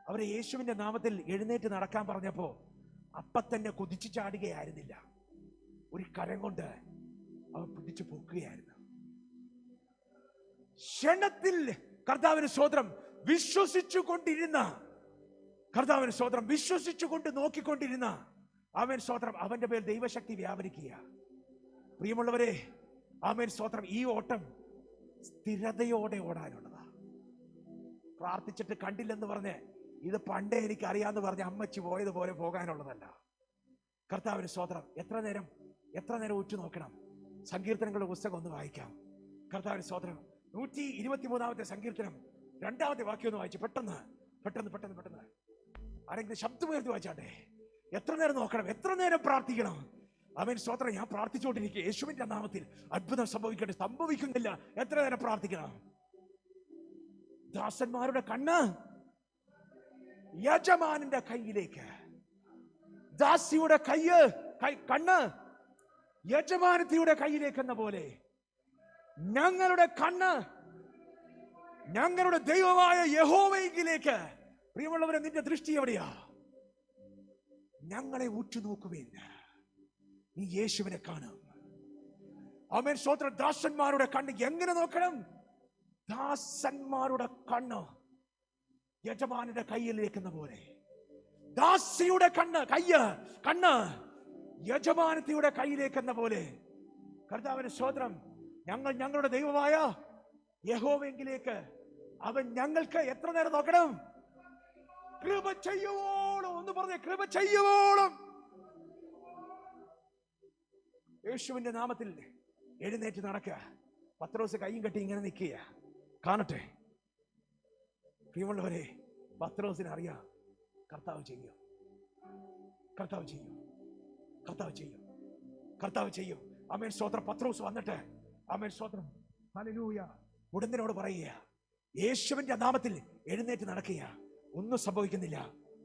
അവരെ യേശുവിന്റെ നാമത്തിൽ എഴുന്നേറ്റ് നടക്കാൻ പറഞ്ഞപ്പോ അപ്പം തന്നെ കുതിച്ചു ചാടുകയായിരുന്നില്ല. ഒരു കരം കൊണ്ട് അവൻ പിടിച്ചു പൊക്കുകയായിരുന്നു. ക്ഷണത്തിൽ കർത്താവിന് സ്തോത്രം വിശ്വസിച്ചു കൊണ്ടിരുന്ന, കർത്താവിന് സ്തോത്രം വിശ്വസിച്ചുകൊണ്ട് നോക്കിക്കൊണ്ടിരുന്ന അവൻ സ്തോത്രം അവന്റെ മേൽ ദൈവശക്തി വ്യാപരിക്കുക. പ്രിയമുള്ളവരെ, ആമേൻ സ്തോത്രം. ഈ ഓട്ടം സ്ഥിരതയോടെ ഓടാനുള്ളതാ. പ്രാർത്ഥിച്ചിട്ട് കണ്ടില്ലെന്ന് പറഞ്ഞ് ഇത് പണ്ടേ എനിക്ക് അറിയാന്ന് പറഞ്ഞ് അമ്മച്ചി പോയതുപോലെ പോകാനുള്ളതല്ല. കർത്താവിന് സ്തോത്രം. എത്ര നേരം ഉറ്റു നോക്കണം. സങ്കീർത്തനങ്ങളുടെ പുസ്തകം ഒന്ന് വായിക്കാം. കർത്താവിന് സ്തോത്രം. 123 സങ്കീർത്തനം 2 വാക്യം ഒന്ന് വായിച്ചു. പെട്ടെന്ന് ആരെങ്കിലും ശബ്ദമുയർത്തി വായിച്ചാട്ടെ. എത്ര നേരം നോക്കണം, എത്ര നേരം പ്രാർത്ഥിക്കണം. അവൻ സ്തോത്രം. ഞാൻ പ്രാർത്ഥിച്ചുകൊണ്ടിരിക്കുക. യേശുവിന്റെ നാമത്തിൽ അത്ഭുതം സംഭവിക്കട്ടെ. സംഭവിക്കുന്നില്ല. എത്ര നേരം പ്രാർത്ഥിക്കണം. ദാസന്മാരുടെ കണ്ണ് യജമാനന്റെ കയ്യിലേക്ക്, ദാസിയുടെ കണ്ണ് യജമാനത്തിയുടെ കയ്യിലേക്ക് എന്ന പോലെ ഞങ്ങളുടെ കണ്ണ് ഞങ്ങളുടെ ദൈവമായ യഹോവയിലേക്ക്. പ്രിയമുള്ളവരെ, നിന്റെ ദൃഷ്ടി എവിടെയാ? ഞങ്ങളെ ഉറ്റുനോക്കുവേൻ. നീ യേശുവിനെ കാണും. ആമേൻ സ്തോത്രം. ദാസന്മാരുടെ കണ്ണ് എങ്ങനെ നോക്കണം? ദാസന്മാരുടെ കണ്ണ് യജമാനന്റെ കയ്യിലേക്കുന്ന പോലെ. ദാസിയുടെ കണ്ണ് യജമാനത്തിയുടെ കയ്യിലേക്കെന്ന പോലെ. കർത്താവിന്റെ സ്തോത്രം. ഞങ്ങളുടെ ദൈവമായ യഹോവയെങ്കിലേക്ക് അവൻ ഞങ്ങൾക്ക് എത്ര നേരം നോക്കണം? കൃപ ചെയ്യുവോളം. ഒന്ന് പറഞ്ഞേ, കൃപ ചെയ്യുവോളം. യേശുവിന്റെ നാമത്തിൽ എഴുന്നേറ്റ് നടക്കുക. പത്രോസ് കൈയും കെട്ടി ഇങ്ങനെ നിൽക്കുക. കാണട്ടെ. പ്രിയമുള്ളവരെ, പത്രോസിന് അറിയാം കർത്താവ് ചെയ്യും. ആമേൻ സ്തോത്രം. പത്രോസ് വന്നിട്ട് ആമേൻ സ്തോത്രം ഹല്ലേലൂയ ഉടന്തനോട് പറയുക, യേശുവിന്റെ നാമത്തിൽ എഴുന്നേറ്റ് നടക്കുക. ഒന്നും സംഭവിക്കുന്നില്ല.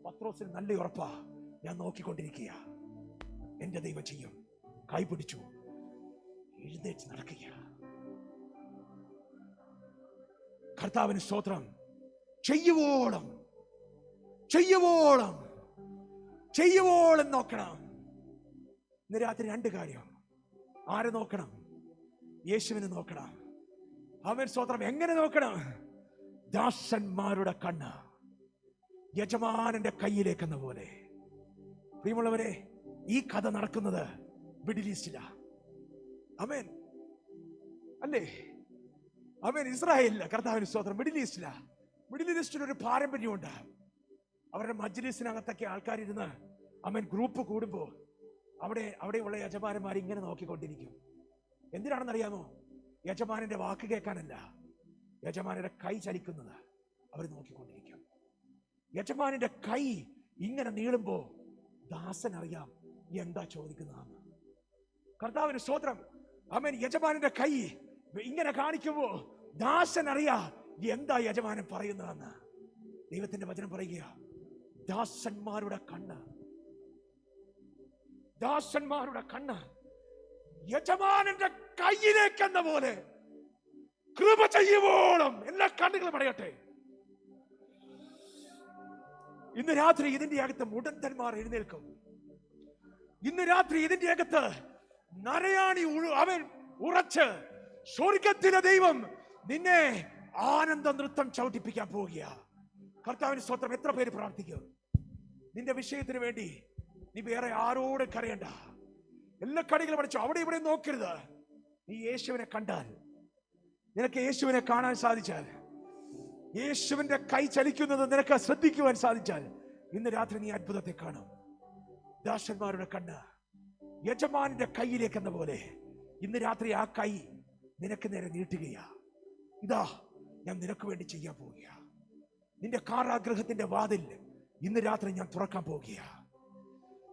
പത്രോസിന് നല്ല ഉറപ്പാ. ഞാൻ നോക്കിക്കൊണ്ടിരിക്കുക. എന്റെ ദൈവം ചെയ്യും. കൈ പിടിച്ചു എഴുന്നേറ്റ് നടക്കുക. കർത്താവിന് സ്തോത്രം. ചെയ്യുവോളം നോക്കണം. ഇന്ന് രാത്രി 2 കാര്യം. ആരെ നോക്കണം? യേശുവിനെ നോക്കണം. അവൻ സ്തോത്രം. എങ്ങനെ നോക്കണം? ദാസന്മാരുടെ കണ്ണ് യജമാനന്റെ കയ്യിലേക്കെന്ന പോലെ. പ്രിയമുള്ളവരെ, ഈ കഥ നടക്കുന്നത് മിഡിൽ ഈസ്റ്റിലാ. ആമേൻ അല്ലേ? ആമേൻ. ഇസ്രായേലില്ല. കർത്താവിന് സ്തോത്രം. മിഡിൽ ഈസ്റ്റിലാ. മിഡിൽ ഈസ്റ്റിൽ ഒരു പാരമ്പര്യമുണ്ട്. അവരുടെ മജ്ലിസിനകത്തൊക്കെ ആൾക്കാരിരുന്ന് ആമേൻ ഗ്രൂപ്പ് കൂടുമ്പോൾ അവിടെയുള്ള യജമാനന്മാർ ഇങ്ങനെ നോക്കിക്കൊണ്ടിരിക്കും. എന്തിനാണെന്നറിയാമോ? യജമാനന്റെ വാക്ക് കേൾക്കാനല്ല, യജമാനന്റെ കൈ ചലിക്കുന്നത് അവർ നോക്കിക്കൊണ്ടിരിക്കും. യജമാനന്റെ കൈ ഇങ്ങനെ നീളുമ്പോ ദാസൻ അറിയാം എന്താ ചോദിക്കുന്നതാണ്. കർത്താവിന് സ്തോത്രം. ആമേൻ. യജമാനന്റെ കൈ ഇങ്ങനെ കാണിക്കുമ്പോ ദാസൻ അറിയാ എന്താ യജമാനൻ പറയുന്നതെന്ന്. ദൈവത്തിന്റെ വചനം പറയുക, ദാസന്മാരുടെ കണ്ണ് ദാസന്മാരുടെ കണ്ണ് യജമാനന്റെ കയ്യിലേക്കെന്ന പോലെ കൃപ ചെയ്യുവോളം എല്ലാ കണ്ണുകളും അടയട്ടെ. ഇന്ന് രാത്രി ഇതിന്റെ അകത്ത് മുടന്തന്മാർ എഴുന്നേൽക്കും. ഇന്ന് രാത്രി ഇതിന്റെ അകത്ത് നരയാണി അവൻ ഉറച്ച് സ്വർഗത്തിലെ ദൈവം നിന്നെ ആനന്ദ നൃത്തം ചവിട്ടിപ്പിക്കാൻ പോവുക. കർത്താവിന് സ്തോത്രം. എത്ര പേര് പ്രാർത്ഥിക്കും? നിന്റെ വിഷയത്തിന് വേണ്ടി നീ വേറെ ആരോടും കരയണ്ട. എല്ലാ കടികളും പഠിച്ചു. അവിടെ ഇവിടെ നോക്കരുത്. നീ യേശുവിനെ കണ്ടാൽ, നിനക്ക് യേശുവിനെ കാണാൻ സാധിച്ചാൽ, യേശുവിന്റെ കൈ ചലിക്കുന്നത് നിനക്ക് ശ്രദ്ധിക്കുവാൻ സാധിച്ചാൽ, ഇന്ന് രാത്രി നീ അത്ഭുതത്തെ കാണും. ദാസന്മാരുടെ കണ്ണ് യജമാനന്റെ കയ്യിലേക്ക് എന്ന പോലെ ഇന്ന് രാത്രി ആ കൈ നിനക്ക് നേരെ നീട്ടുകയാ. ഇതാ ഞാൻ നിനക്ക് വേണ്ടി ചെയ്യാൻ പോവുക. നിന്റെ കാരാഗ്രഹത്തിന്റെ വാതിൽ ഇന്ന് രാത്രി ഞാൻ തുറക്കാൻ പോവുക.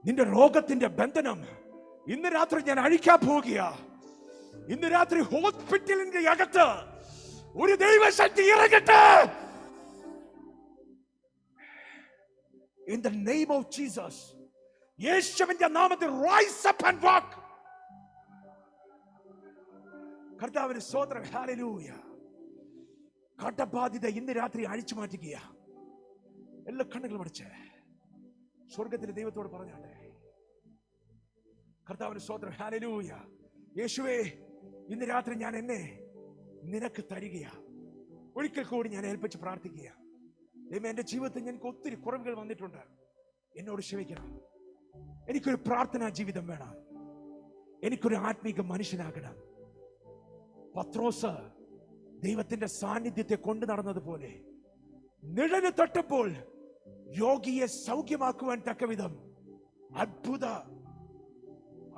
നിന്റെ രോഗത്തിന്റെ ബന്ധനം ഇന്ന് രാത്രി ഞാൻ അഴിക്കാൻ പോവുക. ഇന്ന് രാത്രി ഹോസ്പിറ്റലിന്റെ അകത്ത് ഒരു ദൈവശക്തി ഇറങ്ങട്ടെ. In the name of Jesus, യേശുവിന്റെ നാമത്തിൽ rise up and walk. കർത്താവിന് സ്തോത്രം. ഹല്ലേലൂയ. കടബാധ്യത ഇന്ന് രാത്രി അഴിച്ചു മാറ്റുക. എല്ലാ കണ്ണുകളും അടച്ച് സ്വർഗത്തിലെ ദൈവത്തോട് പറഞ്ഞാട്ടെ. കർത്താവിന് സ്തോത്രം. ഹല്ലേലൂയ. യേശുവേ, ഇന്ന് രാത്രി ഞാൻ എന്നെ നിനക്ക് തരികയാ. ഒരിക്കൽ കൂടി ഞാൻ ഏൽപ്പിച്ച് പ്രാർത്ഥിക്കുക. ദൈവമേ, എന്റെ ജീവിതത്തിൽ എനിക്ക് ഒത്തിരി കുറവുകൾ വന്നിട്ടുണ്ട്. എന്നോട് ക്ഷമിക്കണം. എനിക്കൊരു പ്രാർത്ഥനാ ജീവിതം വേണം. എനിക്കൊരു ആത്മീക മനുഷ്യനാകണം. പത്രോസ് ദൈവത്തിന്റെ സാന്നിധ്യത്തെ കൊണ്ടു നടന്നതുപോലെ നിഴല് തൊട്ടപ്പോൾ രോഗിയെ സൗഖ്യമാക്കുവാൻ തക്കവിധം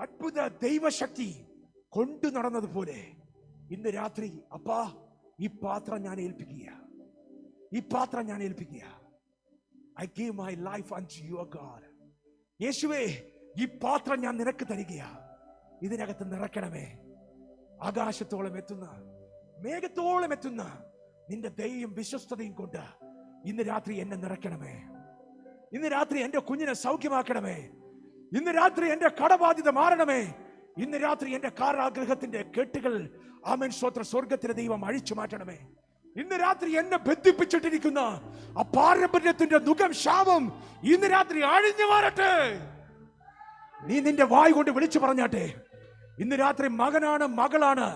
അത്ഭുത ദൈവശക്തി കൊണ്ടു നടന്നതുപോലെ ഇന്ന് രാത്രി അപ്പാ, ഈ പാത്രം ഞാൻ ഏൽപ്പിക്കുക. ഈ പാത്രം ഞാൻ ഏൽപ്പിക്കുക. I give my life unto your God. യേശുവേ, ഈ പാത്രം ഞാൻ നിനക്ക് തരികയാ. ഇതിനകത്ത് നിറയ്ക്കണമേ. ആകാശത്തോളം എത്തുന്ന, മേഘത്തോളം എത്തുന്ന നിന്റെ ദയയും വിശ്വസ്തതയും കൊണ്ട് ഇന്ന് രാത്രി എന്നെ നിറയ്ക്കണമേ. ഇന്ന് രാത്രി എന്റെ കുഞ്ഞിനെ സൗഖ്യമാക്കണമേ. ഇന്ന് രാത്രി എന്റെ കടബാധ്യത മാറണമേ. ഇന്ന് രാത്രി എന്റെ കാരാഗ്രഹത്തിന്റെ കെട്ടുകൾ ആമേൻ സ്തോത്രം സ്വർഗത്തിലെ ദൈവം അഴിച്ചു മാറ്റണമേ. ഇന്ന് രാത്രി എന്നെ ബന്ധിപ്പിച്ചിട്ടിരിക്കുന്ന ആ പാരമ്പര്യത്തിന്റെ ദുഃഖം, ശാപം ഇന്ന് രാത്രി അഴിഞ്ഞു മാറട്ടെ. നീ നിന്റെ വായ് കൊണ്ട് വിളിച്ചു പറഞ്ഞാട്ടെ. ഇന്ന് രാത്രി മകനാണ്, മകളാണ്,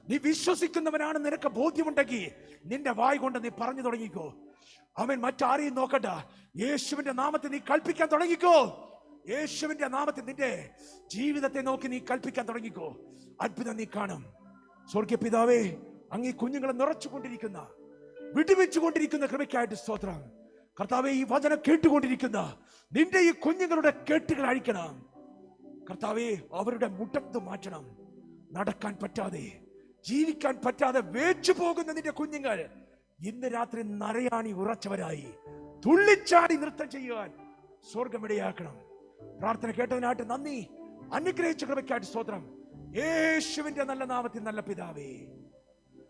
നീ വിശ്വസിക്കുന്നവനാണ് നിനക്ക് ബോധ്യമുണ്ടെങ്കിൽ നിന്റെ വായ് കൊണ്ട് നീ പറഞ്ഞു തുടങ്ങിക്കോ. അവൻ മറ്റാരെയും നോക്കണ്ട. യേശുവിന്റെ നാമത്തിൽ നീ കൽപ്പിക്കാൻ തുടങ്ങിക്കോ. യേശുവിന്റെ നാമത്തിൽ നിന്റെ ജീവിതത്തെ നോക്കി നീ കൽപ്പിക്കാൻ തുടങ്ങിക്കോ. അത്ഭുതം നീ കാണും. സ്വർഗ്ഗ പിതാവേ, അങ്ങ് ഈ കുഞ്ഞുങ്ങളെ നിറച്ചുകൊണ്ടിരിക്കുന്ന, വിടുവിച്ചുകൊണ്ടിരിക്കുന്ന കൃപയ്ക്കായിട്ട് സ്തോത്രം. കർത്താവേ, ഈ വചനം കേട്ടുകൊണ്ടിരിക്കുന്ന നിന്റെ ഈ കുഞ്ഞുങ്ങളുടെ കെട്ടുകൾ അഴിക്കണം. കർത്താവേ, അവരുടെ മുട്ടത്ത് മാറ്റണം. നടക്കാൻ പറ്റാതെ, ജീവിക്കാൻ പറ്റാതെ വേച്ചു പോകുന്ന നിന്റെ കുഞ്ഞുങ്ങൾ ഇന്ന് രാത്രി നരയാണി ഉറച്ചവരായി തുള്ളിച്ചാടി നൃത്തം ചെയ്യുവാൻ സ്വർഗമിടയാക്കണം. പ്രാർത്ഥന കേട്ടതിനായിട്ട് നന്ദി. അനുഗ്രഹിച്ച കൃപയ്ക്കായിട്ട് സ്തോത്രം. യേശുവിന്റെ നല്ല നാമത്തിൽ നല്ല പിതാവേ,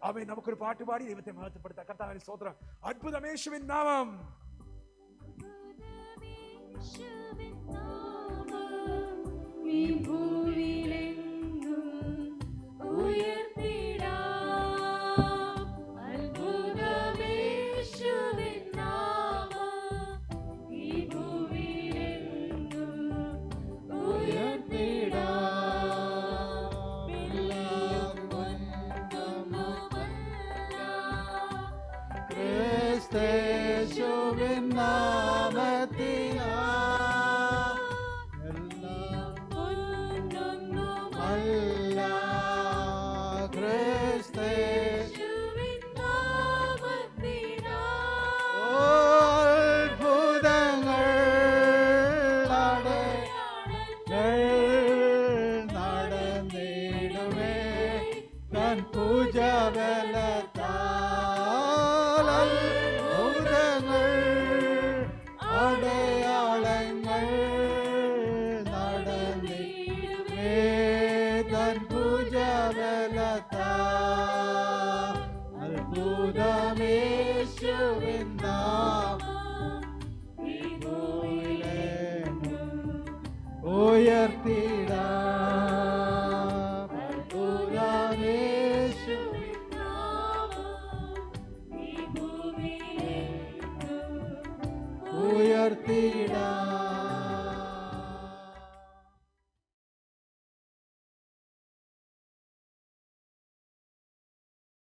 ആമേൻ. നമുക്കൊരു പാട്ടുപാടി ദൈവത്തെ മഹത്വപ്പെടുത്താം. കർത്താവിന്റെ സ്തോത്രം. അത്ഭുതം യേശുവിൻ നാമം. ഉയർത്തി പാടിടാം